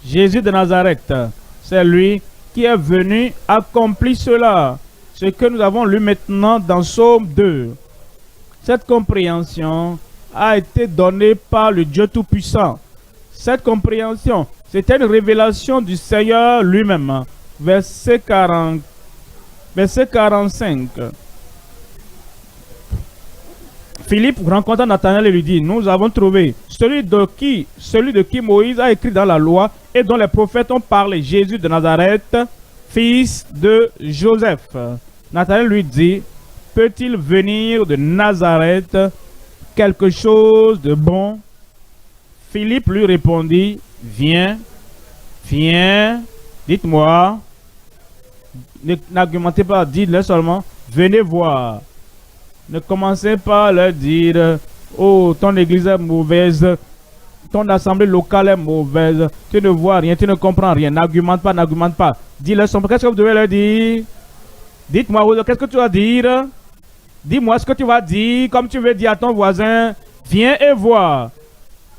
[SPEAKER 1] Jésus de Nazareth, c'est lui qui est venu accomplir cela. Ce que nous avons lu maintenant dans Psaume 2. Cette compréhension a été donnée par le Dieu Tout-Puissant. Cette compréhension, c'était une révélation du Seigneur lui-même. Verset 45. Philippe rencontra Nathanaël et lui dit, nous avons trouvé celui de qui Moïse a écrit dans la loi et dont les prophètes ont parlé, Jésus de Nazareth, fils de Joseph. Nathanaël lui dit, peut-il venir de Nazareth quelque chose de bon? Philippe lui répondit, viens, dites-moi. N'argumentez pas, dites-le seulement, venez voir. Ne commencez pas à leur dire, oh, ton église est mauvaise, ton assemblée locale est mauvaise, tu ne vois rien, tu ne comprends rien, n'argumente pas. Dis-leur seulement, qu'est-ce que vous devez leur dire? Dites-moi, qu'est-ce que tu vas dire? Dis-moi ce que tu vas dire, comme tu veux dire à ton voisin, viens et vois.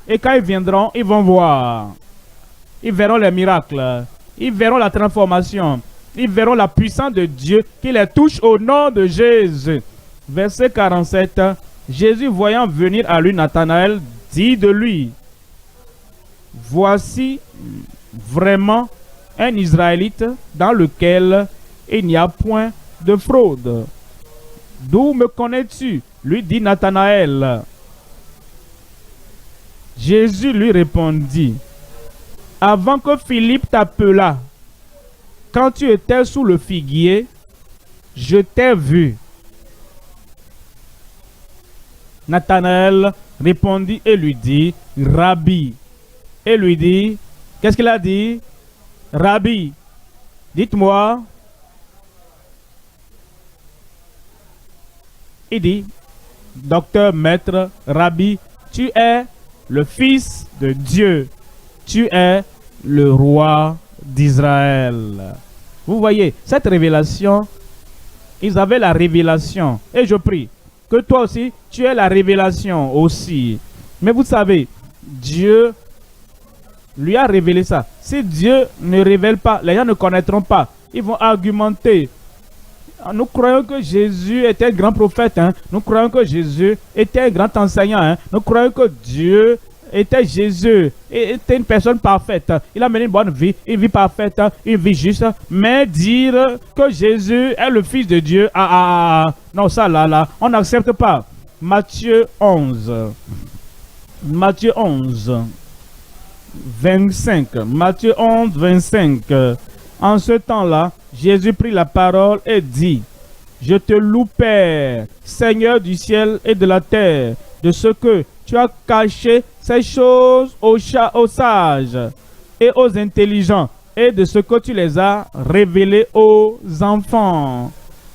[SPEAKER 1] Et quand ils viendront, ils vont voir. Ils verront les miracles, ils verront la transformation, ils verront la puissance de Dieu qui les touche au nom de Jésus. Verset 47, Jésus voyant venir à lui Nathanaël, dit de lui, voici vraiment un Israélite dans lequel il n'y a point de fraude. D'où me connais-tu? Lui dit Nathanaël. Jésus lui répondit, avant que Philippe t'appelât, quand tu étais sous le figuier, je t'ai vu. Nathanaël répondit et lui dit, Rabbi. Et lui dit, qu'est-ce qu'il a dit? Rabbi, dites-moi. Il dit, docteur, maître, Rabbi, tu es le Fils de Dieu. Tu es le roi d'Israël. Vous voyez, cette révélation, ils avaient la révélation. Et je prie que toi aussi, tu aies la révélation aussi. Mais vous savez, Dieu lui a révélé ça. Si Dieu ne révèle pas, les gens ne connaîtront pas. Ils vont argumenter. Nous croyons que Jésus était un grand prophète. Hein? Nous croyons que Jésus était un grand enseignant. Hein? Nous croyons que Dieu était Jésus, était une personne parfaite. Il a mené une bonne vie, une vie parfaite, une vie juste. Mais dire que Jésus est le Fils de Dieu, non, ça là, on n'accepte pas. Matthieu 11. Matthieu 11. 25. Matthieu 11, 25. En ce temps-là, Jésus prit la parole et dit, je te loue, Père, Seigneur du ciel et de la terre, de ce que tu as caché ces choses aux sages et aux intelligents, et de ce que tu les as révélés aux enfants.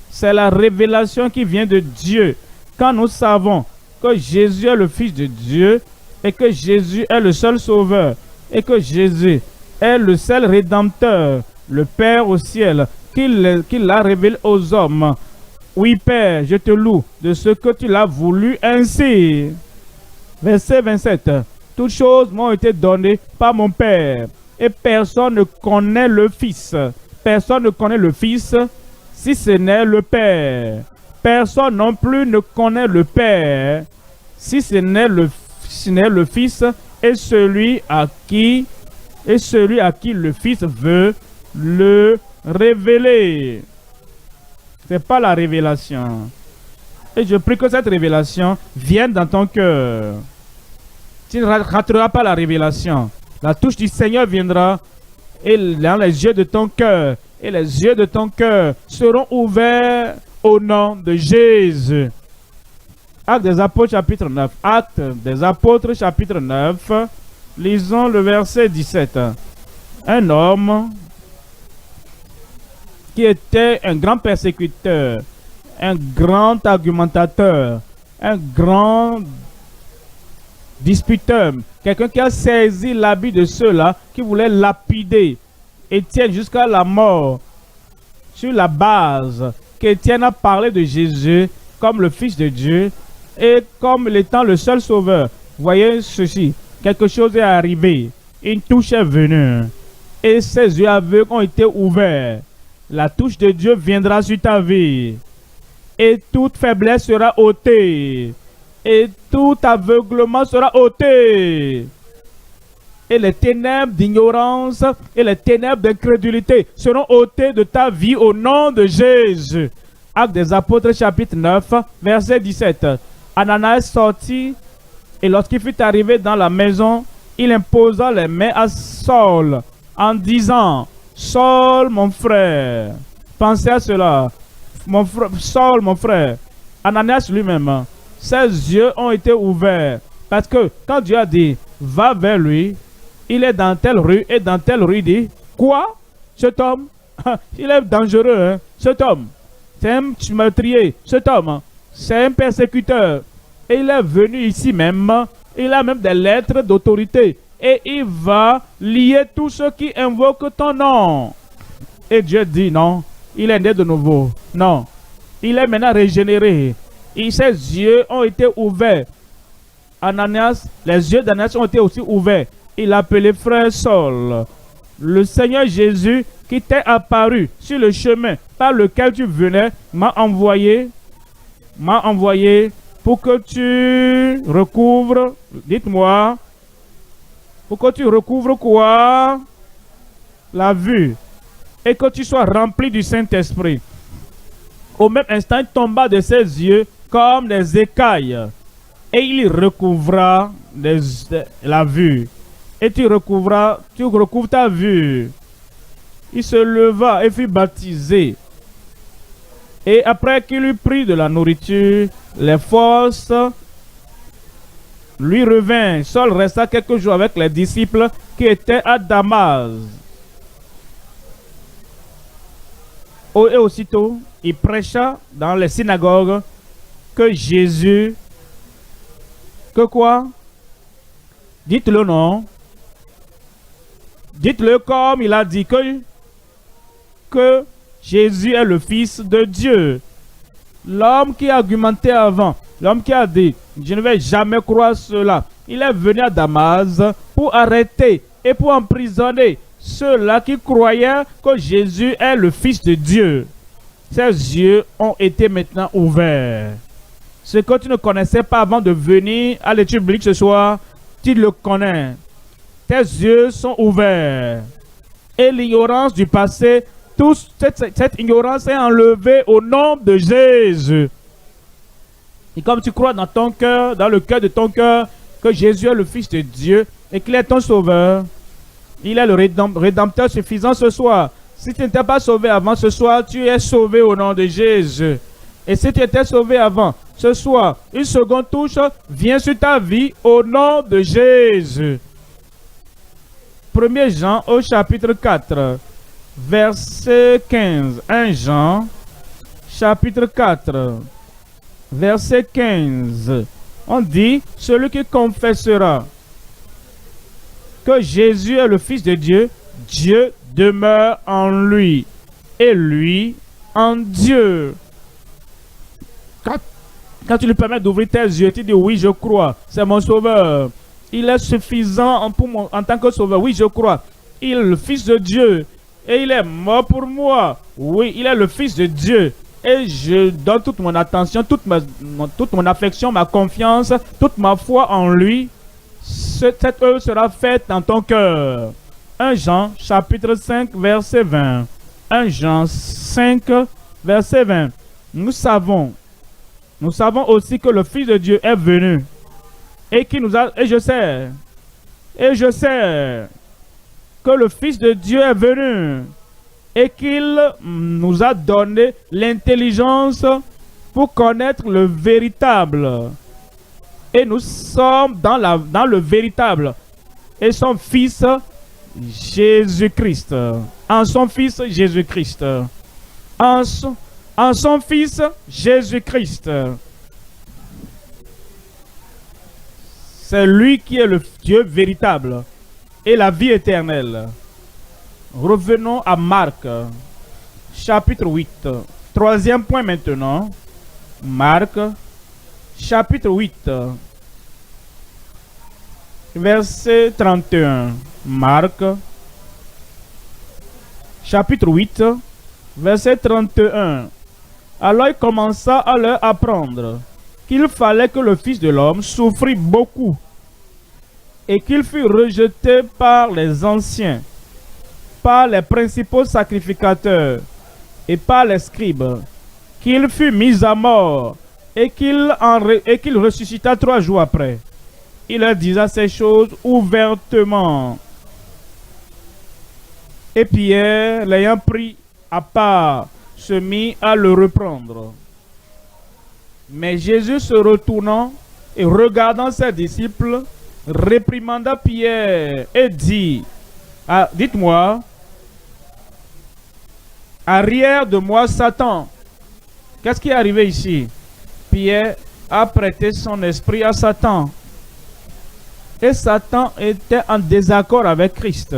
[SPEAKER 1] C'est la révélation qui vient de Dieu. Quand nous savons que Jésus est le Fils de Dieu, et que Jésus est le seul Sauveur, et que Jésus est le seul Rédempteur, le Père au ciel, qui l'a révélé aux hommes. Oui, Père, je te loue de ce que tu l'as voulu ainsi. Verset 27. Toutes choses m'ont été données par mon Père, et personne ne connaît le Fils. Personne ne connaît le Fils, si ce n'est le Père. Personne non plus ne connaît le Père, si ce n'est le Fils et celui à qui le Fils veut le révéler. C'est pas la révélation. Et je prie que cette révélation vienne dans ton cœur. Tu ne rateras pas la révélation. La touche du Seigneur viendra et dans les yeux de ton cœur. Et les yeux de ton cœur seront ouverts au nom de Jésus. Actes des Apôtres chapitre 9. Actes des Apôtres chapitre 9. Lisons le verset 17. Un homme qui était un grand persécuteur, un grand argumentateur, un grand disputeur, quelqu'un qui a saisi l'habit de ceux-là qui voulaient lapider Étienne jusqu'à la mort, sur la base qu'Étienne a parlé de Jésus comme le Fils de Dieu et comme étant le seul sauveur. Voyez ceci, quelque chose est arrivé, une touche est venue et ses yeux aveugles ont été ouverts. La touche de Dieu viendra sur ta vie et toute faiblesse sera ôtée et tout aveuglement sera ôté. Et les ténèbres d'ignorance et les ténèbres d'incrédulité seront ôtées de ta vie au nom de Jésus. Actes des Apôtres chapitre 9, verset 17. Ananias sortit et lorsqu'il fut arrivé dans la maison, il imposa les mains à Saul en disant: Saul, mon frère, pensez à cela. Saul, mon frère. Ananias lui-même, ses yeux ont été ouverts parce que quand Dieu a dit va vers lui, il est dans telle rue et dans telle rue, il dit quoi? Cet homme, il est dangereux, hein? Cet homme, c'est un meurtrier, cet homme, c'est un persécuteur. Et il est venu ici même, il a même des lettres d'autorité et il va lier tous ceux qui invoquent ton nom. Et Dieu dit non, il est né de nouveau. Non, il est maintenant régénéré. Et ses yeux ont été ouverts. Ananias, les yeux d'Ananias ont été aussi ouverts. Il a appelé frère Saul. Le Seigneur Jésus qui t'est apparu sur le chemin par lequel tu venais m'a envoyé pour que tu recouvres, dites-moi, pour que tu recouvres quoi? La vue. Et que tu sois rempli du Saint-Esprit. Au même instant, il tomba de ses yeux comme des écailles. Et il recouvra la vue. Et tu recouvres ta vue. Il se leva et fut baptisé. Et après qu'il eut pris de la nourriture, les forces lui revinrent. Saul resta quelques jours avec les disciples qui étaient à Damas. Et aussitôt, il prêcha dans les synagogues que Jésus... Que quoi? Dites-le non. Dites-le comme il a dit que Jésus est le Fils de Dieu. L'homme qui argumentait avant, l'homme qui a dit, je ne vais jamais croire cela. Il est venu à Damas pour arrêter et pour emprisonner ceux-là qui croyaient que Jésus est le Fils de Dieu. Ses yeux ont été maintenant ouverts. Ce que tu ne connaissais pas avant de venir à l'étude biblique ce soir, tu le connais. Tes yeux sont ouverts. Et l'ignorance du passé, cette ignorance est enlevée au nom de Jésus. Et comme tu crois dans ton cœur, dans le cœur de ton cœur, que Jésus est le Fils de Dieu et qu'il est ton sauveur, il est le rédempteur suffisant ce soir. Si tu n'étais pas sauvé avant ce soir, tu es sauvé au nom de Jésus. Et si tu étais sauvé avant, ce soir, une seconde touche vient sur ta vie au nom de Jésus. 1 Jean au chapitre 4, verset 15. 1 Jean, chapitre 4, verset 15. On dit, celui qui confessera que Jésus est le Fils de Dieu, Dieu demeure en lui et lui en Dieu. Quand tu lui permets d'ouvrir tes yeux, tu dis oui, je crois, c'est mon sauveur. Il est suffisant en tant que sauveur. Oui, je crois. Il est le Fils de Dieu et il est mort pour moi. Oui, il est le Fils de Dieu. Et je donne toute mon attention, toute mon affection, ma confiance, toute ma foi en lui. Cette œuvre sera faite dans ton cœur. 1 Jean, chapitre 5, verset 20. 1 Jean 5, verset 20. Nous savons aussi que le Fils de Dieu est venu et qui nous a, et je sais que le Fils de Dieu est venu et qu'il nous a donné l'intelligence pour connaître le véritable. Et nous sommes dans le véritable. Et son Fils, Jésus-Christ. En son Fils, Jésus-Christ. En son Fils, Jésus-Christ. C'est lui qui est le Dieu véritable et la vie éternelle. Revenons à Marc, chapitre 8. Troisième point maintenant. Marc, chapitre 8, verset 31. Marc, chapitre 8, verset 31. Alors il commença à leur apprendre qu'il fallait que le Fils de l'homme souffrit beaucoup et qu'il fût rejeté par les anciens, par les principaux sacrificateurs et par les scribes, qu'il fut mis à mort et qu'il ressuscita 3 jours après. Il leur disait ces choses ouvertement. Et Pierre, l'ayant pris à part, se mit à le reprendre. Mais Jésus se retournant et regardant ses disciples, réprimanda Pierre et dit, dites-moi, arrière de moi Satan. Qu'est-ce qui est arrivé ici? Pierre a prêté son esprit à Satan. Et Satan était en désaccord avec Christ.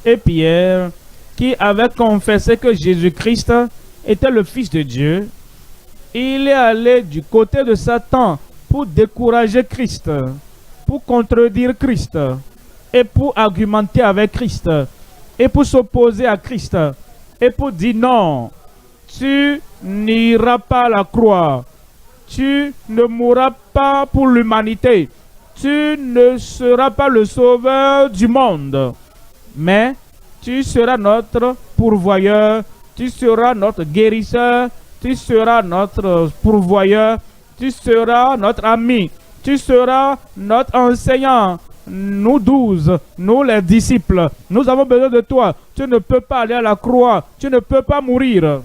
[SPEAKER 1] Et Pierre, qui avait confessé que Jésus-Christ était le Fils de Dieu, il est allé du côté de Satan pour décourager Christ, pour contredire Christ, et pour argumenter avec Christ, et pour s'opposer à Christ, et pour dire non, tu n'iras pas à la croix, tu ne mourras pas pour l'humanité, tu ne seras pas le sauveur du monde, mais tu seras notre pourvoyeur, tu seras notre guérisseur, tu seras notre pourvoyeur, tu seras notre ami, tu seras notre enseignant. Nous 12, nous les disciples, nous avons besoin de toi. Tu ne peux pas aller à la croix, tu ne peux pas mourir.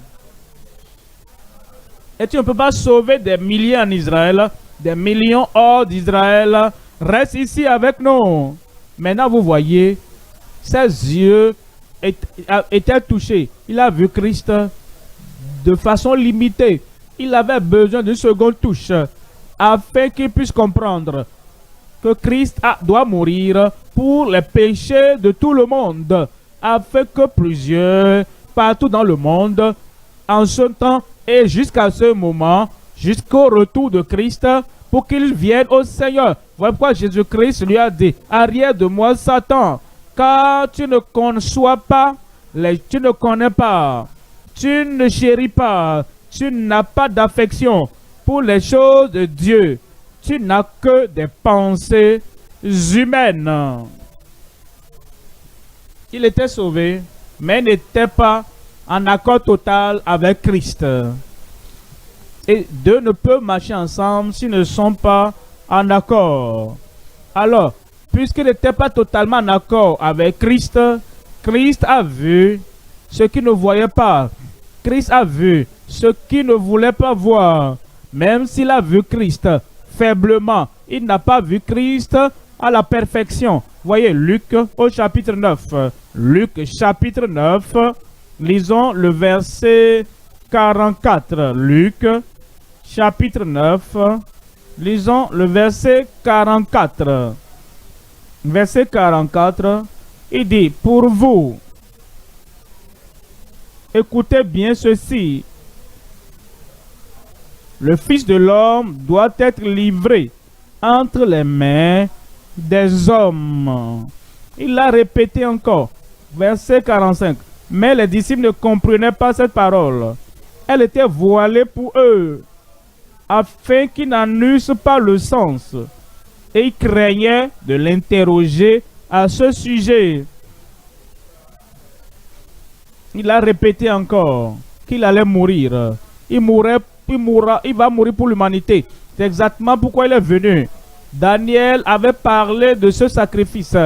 [SPEAKER 1] Et tu ne peux pas sauver des milliers en Israël, des millions hors d'Israël. Reste ici avec nous. Maintenant, vous voyez, ses yeux étaient touchés. Il a vu Christ de façon limitée. Il avait besoin d'une seconde touche afin qu'il puisse comprendre que Christ doit mourir pour les péchés de tout le monde, afin que plusieurs, partout dans le monde, en ce temps et jusqu'à ce moment, jusqu'au retour de Christ, pour qu'il vienne au Seigneur. Voilà pourquoi Jésus-Christ lui a dit, arrière de moi Satan, car tu ne conçois pas, tu ne connais pas, tu ne chéris pas, tu n'as pas d'affection pour les choses de Dieu. Tu n'as que des pensées humaines. Il était sauvé, mais n'était pas en accord total avec Christ. Et deux ne peuvent marcher ensemble s'ils ne sont pas en accord. Alors, puisqu'il n'était pas totalement en accord avec Christ, Christ a vu ce qu'il ne voyait pas. Christ a vu ce qu'il ne voulait pas voir. Même s'il a vu Christ faiblement, il n'a pas vu Christ à la perfection. Voyez Luc au chapitre 9. Luc chapitre 9, lisons le verset 44. Luc chapitre 9, lisons le verset 44. Verset 44, il dit, pour vous, écoutez bien ceci, le Fils de l'homme doit être livré entre les mains des hommes. Il l'a répété encore. Verset 45. Mais les disciples ne comprenaient pas cette parole. Elle était voilée pour eux, afin qu'ils n'en eussent pas le sens. Et ils craignaient de l'interroger à ce sujet. Il a répété encore qu'il allait mourir. Il va mourir pour l'humanité. C'est exactement pourquoi il est venu. Daniel avait parlé de ce sacrifice.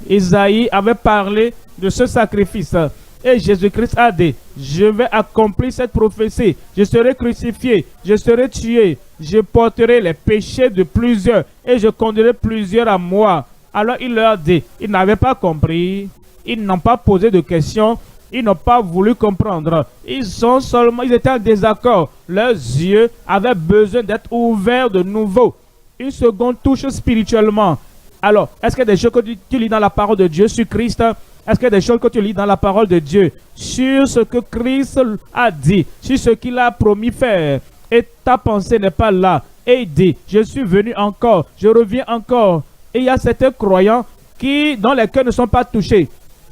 [SPEAKER 1] Isaïe avait parlé de ce sacrifice. Et Jésus-Christ a dit, je vais accomplir cette prophétie. Je serai crucifié, je serai tué. Je porterai les péchés de plusieurs et je conduirai plusieurs à moi. Alors il leur dit, ils n'avaient pas compris. Ils n'ont pas posé de questions. Ils n'ont pas voulu comprendre. Ils étaient en désaccord. Leurs yeux avaient besoin d'être ouverts de nouveau. Une seconde touche spirituellement. Alors, est-ce qu'il y a des choses que tu lis dans la parole de Dieu sur Christ? Est-ce qu'il y a des choses que tu lis dans la parole de Dieu sur ce que Christ a dit, sur ce qu'il a promis faire? Et ta pensée n'est pas là. Et il dit, je suis venu encore, je reviens encore. Et il y a certains croyants dont les cœurs ne sont pas touchés.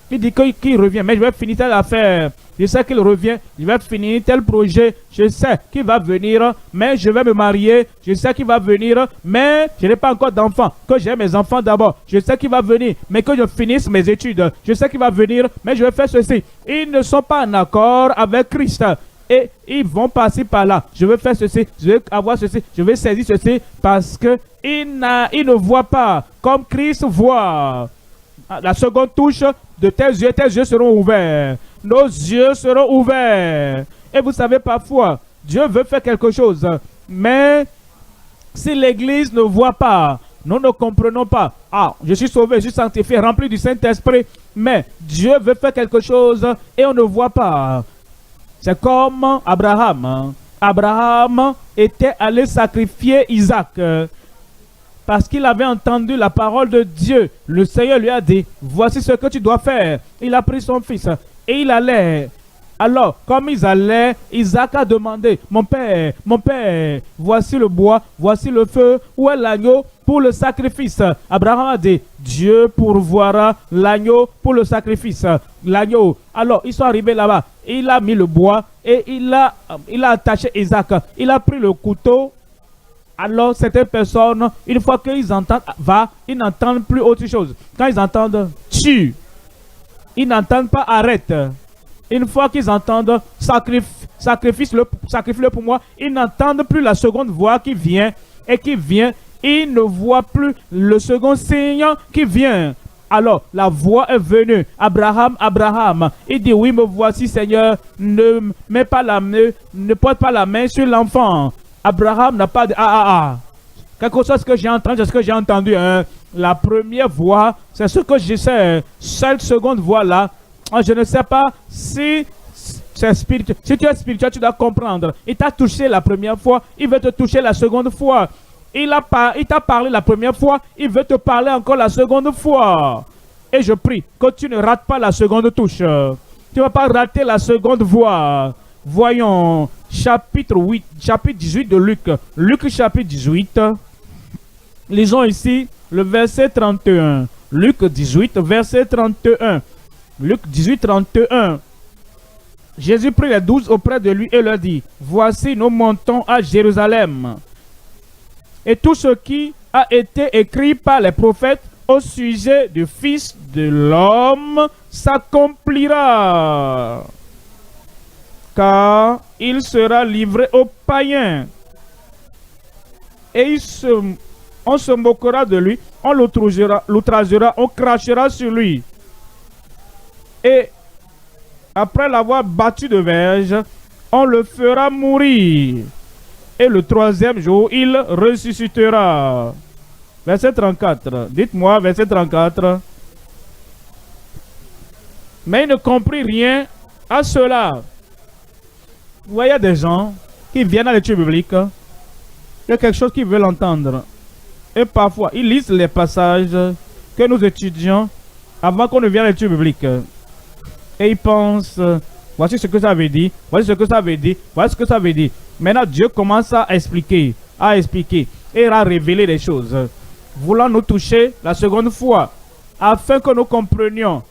[SPEAKER 1] Il dit qu'il revient, mais je vais finir telle affaire. Je sais qu'il revient, je vais finir tel projet. Je sais qu'il va venir, mais je vais me marier. Je sais qu'il va venir, mais je n'ai pas encore d'enfants. Que j'ai mes enfants d'abord. Je sais qu'il va venir, mais que je finisse mes études. Je sais qu'il va venir, mais je vais faire ceci. Ils ne sont pas en accord avec Christ. Et ils vont passer par là. Je vais faire ceci, je vais avoir ceci, je vais saisir ceci, parce qu'ils ne voient pas comme Christ voit. La seconde touche de tes yeux seront ouverts. Nos yeux seront ouverts. Et vous savez, parfois, Dieu veut faire quelque chose. Mais si l'Église ne voit pas, nous ne comprenons pas. Ah, je suis sauvé, je suis sanctifié, rempli du Saint-Esprit. Mais Dieu veut faire quelque chose et on ne voit pas. C'est comme Abraham. Abraham était allé sacrifier Isaac. Parce qu'il avait entendu la parole de Dieu. Le Seigneur lui a dit, voici ce que tu dois faire. Il a pris son fils et il allait. Alors, comme ils allaient, Isaac a demandé, mon père, voici le bois, voici le feu, où est l'agneau pour le sacrifice? Abraham a dit, Dieu pourvoira l'agneau pour le sacrifice. L'agneau. Alors, ils sont arrivés là-bas. Il a mis le bois et il a attaché Isaac. Il a pris le couteau. Alors, certaines personnes, une fois qu'ils entendent va, ils n'entendent plus autre chose. Quand ils entendent tue, ils n'entendent pas arrête. Une fois qu'ils entendent sacrifie-le pour moi, ils n'entendent plus la seconde voix qui vient et qui vient. Ils ne voient plus le second signe qui vient. Alors, la voix est venue. Abraham, Abraham. Il dit, oui, me voici, Seigneur. Ne porte pas la main sur l'enfant. Abraham n'a pas dit, quelque chose que j'ai entendu, c'est ce que j'ai entendu. Hein. La première voix, c'est ce que je sais. Cette seconde voix-là, je ne sais pas si c'est spirituel. Si tu es spirituel, tu dois comprendre. Il t'a touché la première fois, il veut te toucher la seconde fois. Il t'a parlé la première fois, il veut te parler encore la seconde fois. Et je prie que tu ne rates pas la seconde touche. Tu ne vas pas rater la seconde voix. Voyons, chapitre 18 de Luc. Luc chapitre 18. Lisons ici le verset 31. Luc 18, verset 31. Luc 18, 31. Jésus prit les 12 auprès de lui et leur dit, voici, nous montons à Jérusalem. Et tout ce qui a été écrit par les prophètes au sujet du Fils de l'homme s'accomplira. Car il sera livré aux païens. Et on se moquera de lui, on l'outragera, on crachera sur lui. Et après l'avoir battu de verge, on le fera mourir. Et le troisième jour, il ressuscitera. Verset 34. Dites-moi, verset 34. Mais il ne comprit rien à cela. Vous voyez, il y a des gens qui viennent à l'étude biblique. Il y a quelque chose qu'ils veulent entendre. Et parfois, ils lisent les passages que nous étudions avant qu'on ne vienne à l'étude biblique. Et ils pensent, voici ce que ça veut dire, voici ce que ça veut dire, voici ce que ça veut dire. Maintenant, Dieu commence à expliquer, et à révéler des choses. Voulant nous toucher la seconde fois, afin que nous comprenions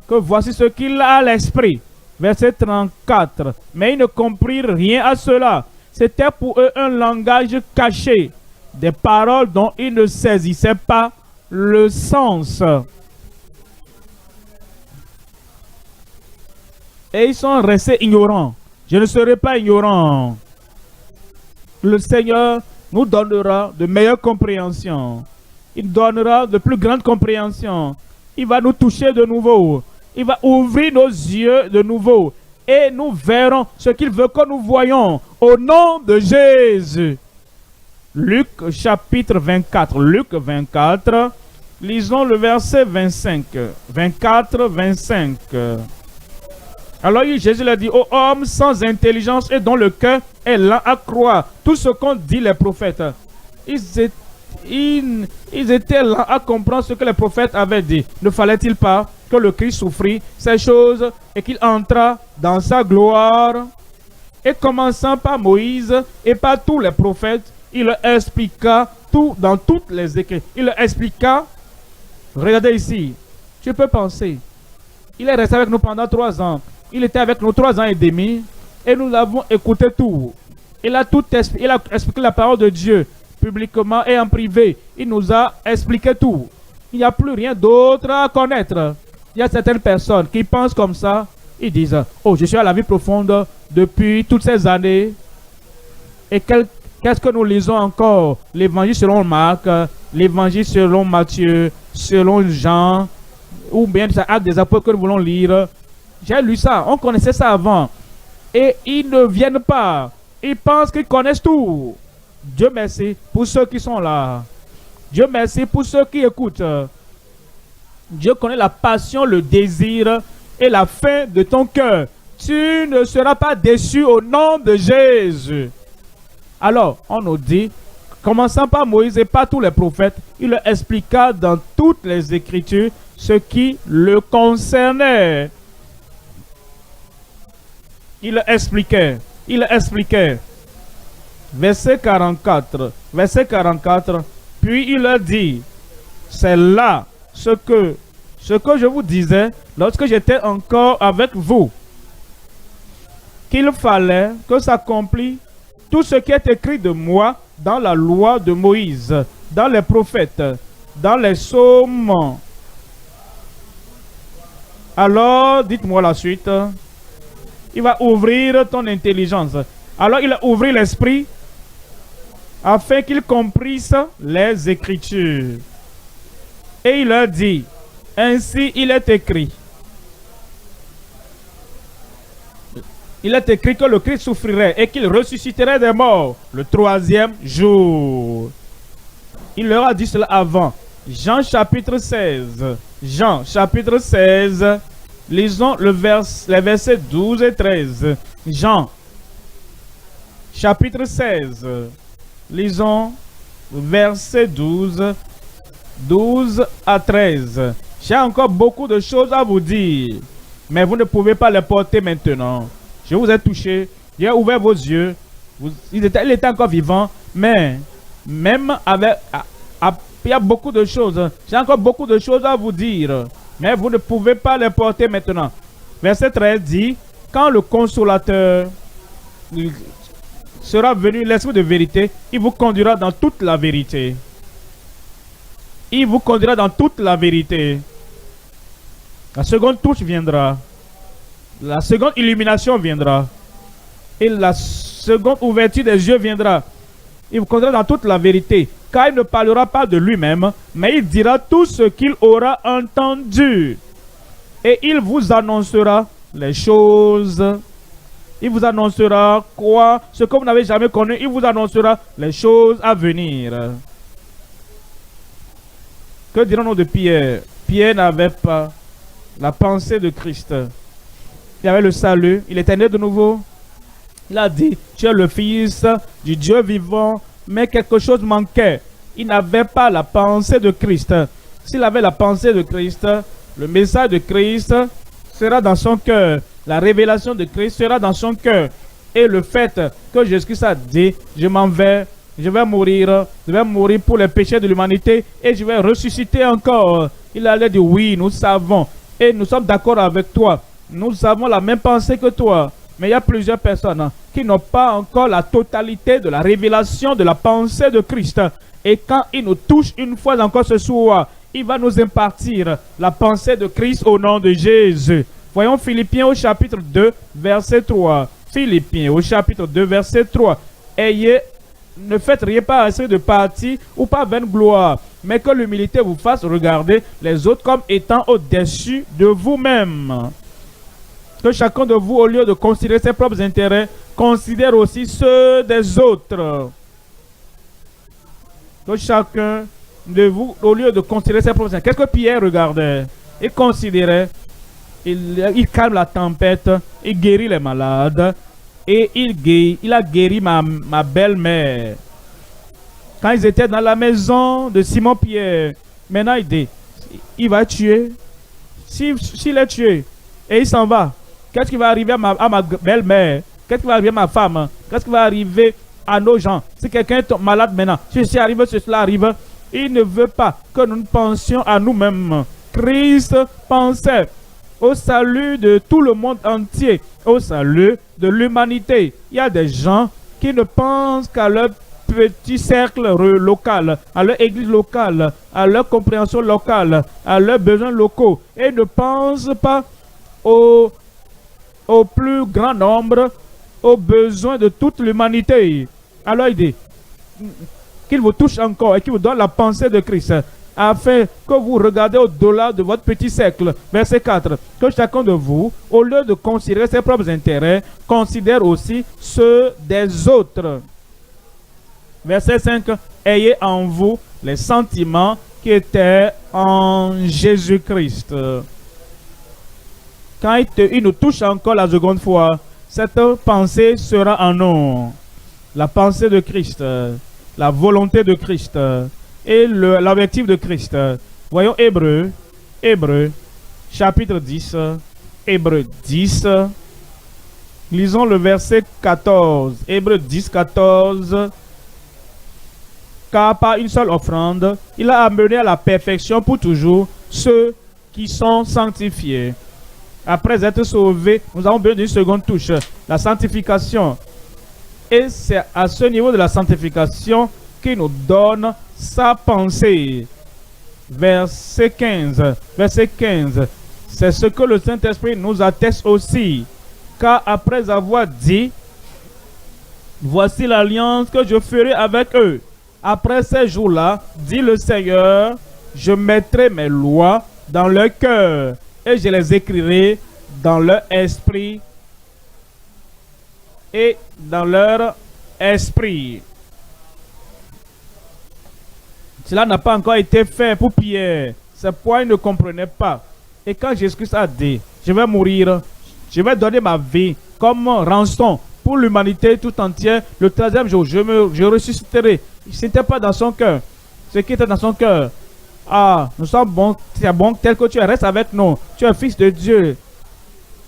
[SPEAKER 1] que voici ce qu'il a à l'esprit. Verset 34. Mais ils ne comprirent rien à cela. C'était pour eux un langage caché, des paroles dont ils ne saisissaient pas le sens. Et ils sont restés ignorants. Je ne serai pas ignorant. Le Seigneur nous donnera de meilleures compréhensions. Il donnera de plus grandes compréhensions. Il va nous toucher de nouveau. Il va ouvrir nos yeux de nouveau. Et nous verrons ce qu'il veut que nous voyons. Au nom de Jésus. Luc chapitre 24. Luc 24. Lisons le verset 25. 24, 25. Alors Jésus leur dit, ô homme sans intelligence et dont le cœur est lent à croire tout ce qu'ont dit les prophètes. Ils étaient lents à comprendre ce que les prophètes avaient dit. Ne fallait-il pas que le Christ souffrit ces choses et qu'il entra dans sa gloire? Et commençant par Moïse et par tous les prophètes, il leur expliqua tout dans toutes les Écritures. Il leur expliqua, regardez ici, tu peux penser, il est resté avec nous pendant 3 ans. Il était avec nous 3 ans et demi et nous avons écouté tout. Il a expliqué la parole de Dieu publiquement et en privé. Il nous a expliqué tout. Il n'y a plus rien d'autre à connaître. Il y a certaines personnes qui pensent comme ça. Ils disent, oh, je suis à la vie profonde depuis toutes ces années. Et qu'est-ce que nous lisons encore? L'évangile selon Marc, l'évangile selon Matthieu, selon Jean, ou bien les actes des apôtres que nous voulons lire. J'ai lu ça, on connaissait ça avant. Et ils ne viennent pas. Ils pensent qu'ils connaissent tout. Dieu merci pour ceux qui sont là. Dieu merci pour ceux qui écoutent. Dieu connaît la passion, le désir et la faim de ton cœur. Tu ne seras pas déçu au nom de Jésus. Alors, on nous dit, commençant par Moïse et par tous les prophètes, il leur expliqua dans toutes les Écritures ce qui le concernait. Il expliquait. Verset 44. Puis il leur dit, c'est là ce que je vous disais lorsque j'étais encore avec vous, qu'il fallait que s'accomplisse tout ce qui est écrit de moi dans la loi de Moïse, dans les prophètes, dans les psaumes. Alors, dites-moi la suite. Il va ouvrir ton intelligence. Alors il a ouvert l'esprit afin qu'il comprisse les Écritures. Et il leur dit, ainsi il est écrit. Il est écrit que le Christ souffrirait et qu'il ressusciterait des morts le 3e jour. Il leur a dit cela avant. Jean chapitre 16. Jean chapitre 16. Lisons les versets 12 et 13. Jean, chapitre 16. Lisons versets 12 à 13. J'ai encore beaucoup de choses à vous dire, mais vous ne pouvez pas les porter maintenant. Je vous ai touché, j'ai ouvert vos yeux. Il était encore vivant, mais même avec... il y a beaucoup de choses. J'ai encore beaucoup de choses à vous dire, mais vous ne pouvez pas les porter maintenant. Verset 13 dit, quand le consolateur sera venu, l'esprit de vérité, il vous conduira dans toute la vérité. Il vous conduira dans toute la vérité. La seconde touche viendra. La seconde illumination viendra. Et la seconde ouverture des yeux viendra. Il vous conduira dans toute la vérité. Car il ne parlera pas de lui-même, mais il dira tout ce qu'il aura entendu. Et il vous annoncera les choses. Il vous annoncera quoi? Ce que vous n'avez jamais connu. Il vous annoncera les choses à venir. Que dirons-nous de Pierre? Pierre n'avait pas la pensée de Christ. Il avait le salut. Il était né de nouveau. Il a dit, tu es le fils du Dieu vivant. Mais quelque chose manquait. Il n'avait pas la pensée de Christ. S'il avait la pensée de Christ, le message de Christ sera dans son cœur. La révélation de Christ sera dans son cœur. Et le fait que Jésus-Christ a dit, je m'en vais, je vais mourir pour les péchés de l'humanité et je vais ressusciter encore. Il allait dire, oui, nous savons et nous sommes d'accord avec toi. nous avons la même pensée que toi. Mais il y a plusieurs personnes qui n'ont pas encore la totalité de la révélation de la pensée de Christ. Et quand il nous touche une fois encore ce soir, il va nous impartir la pensée de Christ au nom de Jésus. Voyons Philippiens au chapitre 2, verset 3. Philippiens au chapitre 2, verset 3. Ne faites rien par esprit de parti ou par vaine gloire, mais que l'humilité vous fasse regarder les autres comme étant au-dessus de vous-même. Que chacun de vous, au lieu de considérer ses propres intérêts, considère aussi ceux des autres. Que chacun de vous, au lieu de considérer ses propres intérêts, qu'est-ce que Pierre regardait? Il considérait, il calme la tempête, il guérit les malades, et il a guéri ma belle-mère. Quand ils étaient dans la maison de Simon-Pierre, maintenant il va tuer. S'il est tué, et il s'en va, qu'est-ce qui va arriver à ma belle-mère? Qu'est-ce qui va arriver à ma femme? Qu'est-ce qui va arriver à nos gens? Si quelqu'un est malade maintenant, ceci arrive, cela arrive, il ne veut pas que nous pensions à nous-mêmes. Christ pensait au salut de tout le monde entier, au salut de l'humanité. Il y a des gens qui ne pensent qu'à leur petit cercle local, à leur église locale, à leur compréhension locale, à leurs besoins locaux, et ne pensent pas au plus grand nombre, aux besoins de toute l'humanité. Alors il dit qu'il vous touche encore et qu'il vous donne la pensée de Christ, afin que vous regardez au-delà de votre petit cercle. Verset 4. Que chacun de vous, au lieu de considérer ses propres intérêts, considère aussi ceux des autres. Verset 5. Ayez en vous les sentiments qui étaient en Jésus-Christ. Quand il nous touche encore la seconde fois, cette pensée sera en nous. La pensée de Christ, la volonté de Christ et l'objectif de Christ. Voyons Hébreux, chapitre 10, Hébreux 10. Lisons le verset 14. Hébreux 10, 14. Car par une seule offrande, il a amené à la perfection pour toujours ceux qui sont sanctifiés. Après être sauvés, nous avons besoin d'une seconde touche, la sanctification. Et c'est à ce niveau de la sanctification qu'il nous donne sa pensée. Verset 15. Verset 15. C'est ce que le Saint-Esprit nous atteste aussi. Car après avoir dit, voici l'alliance que je ferai avec eux. Après ces jours-là, dit le Seigneur, je mettrai mes lois dans leur cœur et je les écrirai dans leur esprit et dans leur esprit. Cela n'a pas encore été fait pour Pierre. C'est pourquoi il ne comprenait pas. Et quand Jésus-Christ a dit, je vais mourir, je vais donner ma vie comme rançon pour l'humanité tout entière, le troisième jour, je ressusciterai. Ce n'était pas dans son cœur. Ce qui était dans son cœur. Ah, nous sommes bons, tu es bon tel que tu es, reste avec nous. Tu es fils de Dieu.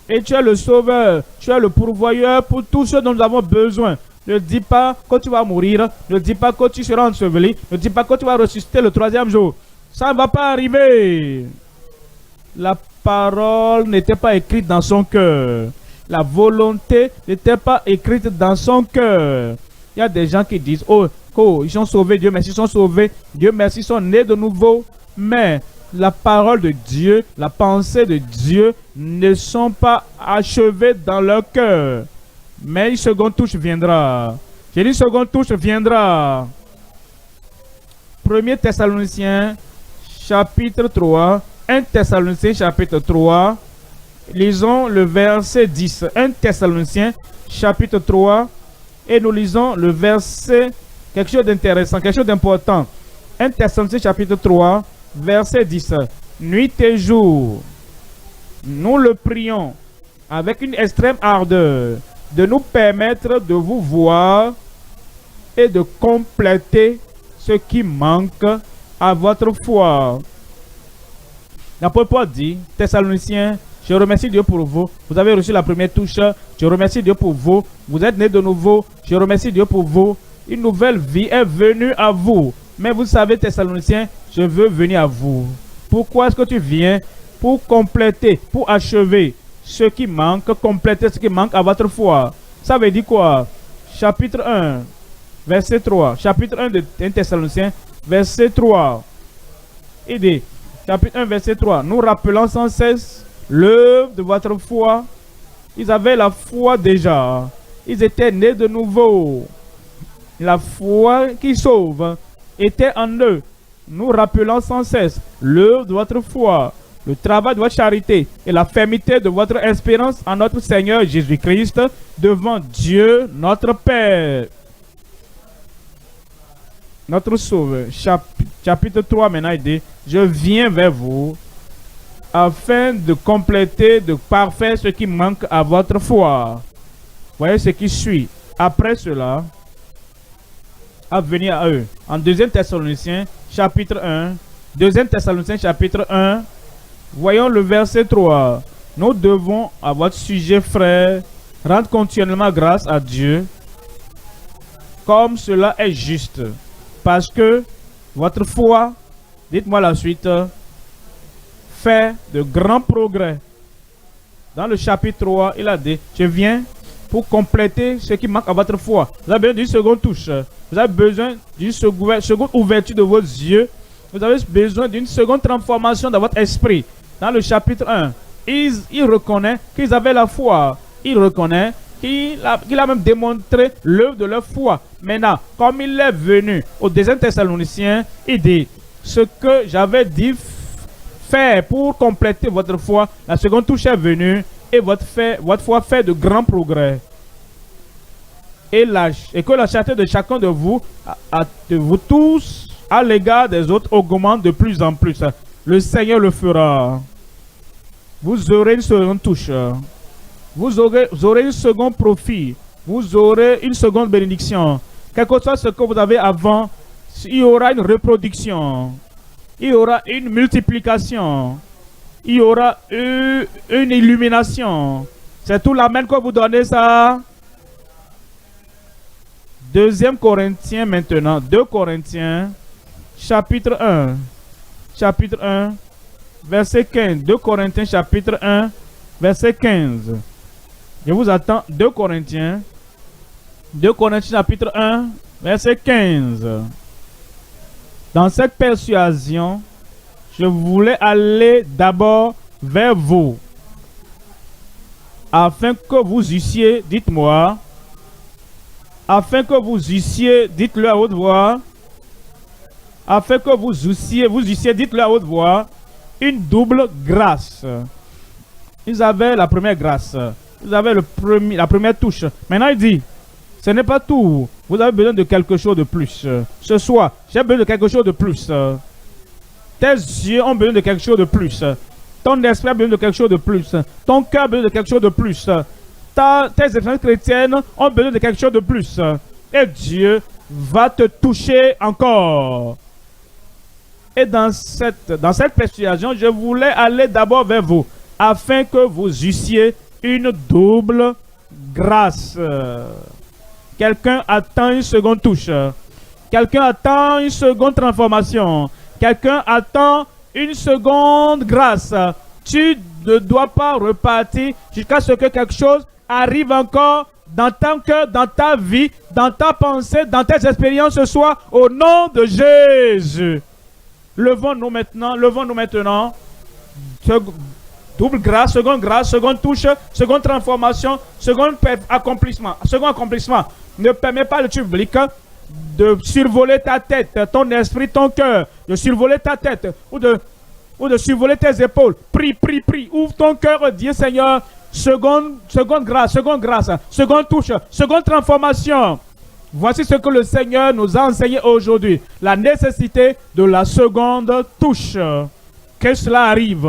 [SPEAKER 1] Et tu es le sauveur, tu es le pourvoyeur pour tout ce dont nous avons besoin. Ne dis pas que tu vas mourir, ne dis pas que tu seras enseveli, ne dis pas que tu vas ressusciter le troisième jour. Ça ne va pas arriver. La parole n'était pas écrite dans son cœur. La volonté n'était pas écrite dans son cœur. Il y a des gens qui disent, oh, ils sont sauvés, Dieu merci, ils sont sauvés, Dieu merci, ils sont nés de nouveau. Mais la parole de Dieu, la pensée de Dieu ne sont pas achevées dans leur cœur. Mais une seconde touche viendra. J'ai dit une seconde touche viendra. 1 Thessaloniciens, chapitre 3. 1 Thessaloniciens, chapitre 3. Lisons le verset 10. 1 Thessaloniciens, chapitre 3. Et nous lisons le verset, quelque chose d'intéressant, quelque chose d'important. 1 Thessaloniciens, chapitre 3, verset 10. Nuit et jour, nous le prions avec une extrême ardeur de nous permettre de vous voir et de compléter ce qui manque à votre foi. L'apôtre Paul dit, Thessaloniciens, je remercie Dieu pour vous. Vous avez reçu la première touche. Je remercie Dieu pour vous. Vous êtes nés de nouveau. Je remercie Dieu pour vous. Une nouvelle vie est venue à vous. Mais vous savez, Thessaloniciens, je veux venir à vous. Pourquoi est-ce que tu viens? Pour compléter, pour achever ce qui manque, compléter ce qui manque à votre foi. Ça veut dire quoi? Chapitre 1, verset 3. Chapitre 1 de 1 Thessaloniciens, verset 3. Il dit, chapitre 1, verset 3. Nous rappelons sans cesse l'œuvre de votre foi. Ils avaient la foi déjà. Ils étaient nés de nouveau. La foi qui sauve était en eux. Nous rappelons sans cesse l'œuvre de votre foi, le travail de votre charité et la fermeté de votre espérance en notre Seigneur Jésus-Christ devant Dieu notre Père. Notre Sauveur, chapitre 3 maintenant, il dit, je viens vers vous afin de compléter, de parfaire ce qui manque à votre foi. Voyez ce qui suit. Après cela, à venir à eux. En 2 Thessaloniciens, chapitre 1, 2 Thessaloniciens, chapitre 1, voyons le verset 3. Nous devons, à votre sujet, frères, rendre continuellement grâce à Dieu, comme cela est juste. Parce que votre foi, dites-moi la suite, fait de grands progrès. Dans le chapitre 3, il a dit, je viens pour compléter ce qui manque à votre foi. Vous avez besoin d'une seconde touche. Vous avez besoin d'une seconde ouverture de vos yeux. Vous avez besoin d'une seconde transformation dans votre esprit. Dans le chapitre 1, il reconnaît qu'ils avaient la foi. Il reconnaît qu'il a même démontré l'œuvre de leur foi. Maintenant, comme il est venu au 2 Thessaloniciens, il dit, ce que j'avais dit faire pour compléter votre foi, la seconde touche est venue et votre foi fait de grands progrès. Et que la charité de chacun de vous tous, à l'égard des autres, augmente de plus en plus. Le Seigneur le fera. Vous aurez une seconde touche. Vous aurez un second profit. Vous aurez une seconde bénédiction. Quel que soit ce que vous avez avant, il y aura une reproduction. Il y aura une multiplication. Il y aura une illumination. C'est tout l'amen que vous donnez ça. 2 Corinthiens maintenant. 2 Corinthiens, chapitre 1. Chapitre 1, verset 15. 2 Corinthiens, chapitre 1, verset 15. Je vous attends. 2 Corinthiens, chapitre 1, verset 15. Dans cette persuasion, je voulais aller d'abord vers vous, afin que vous eussiez, dites-moi, afin que vous eussiez, dites-le à haute voix, afin que vous eussiez, dites-le à haute voix, une double grâce. Ils avaient la première grâce, ils avaient la première touche. Maintenant il dit, ce n'est pas tout, vous avez besoin de quelque chose de plus. Ce soir, j'ai besoin de quelque chose de plus. Tes yeux ont besoin de quelque chose de plus. Ton esprit a besoin de quelque chose de plus. Ton cœur a besoin de quelque chose de plus. Tes expériences chrétiennes ont besoin de quelque chose de plus. Et Dieu va te toucher encore. Et dans cette persuasion, je voulais aller d'abord vers vous, afin que vous eussiez une double grâce. Quelqu'un attend une seconde touche. Quelqu'un attend une seconde transformation. Quelqu'un attend une seconde grâce. Tu ne dois pas repartir jusqu'à ce que quelque chose arrive encore dans ton cœur, dans ta vie, dans ta pensée, dans tes expériences ce soir, au nom de Jésus. Levons-nous maintenant. Double grâce, seconde touche, seconde transformation, second accomplissement. Ne permets pas le public de survoler ta tête, ton esprit, ton cœur, de survoler ta tête ou de survoler tes épaules. Prie. Ouvre ton cœur, dis Seigneur, seconde grâce, seconde touche, seconde transformation. Voici ce que le Seigneur nous a enseigné aujourd'hui. La nécessité de la seconde touche. Que cela arrive.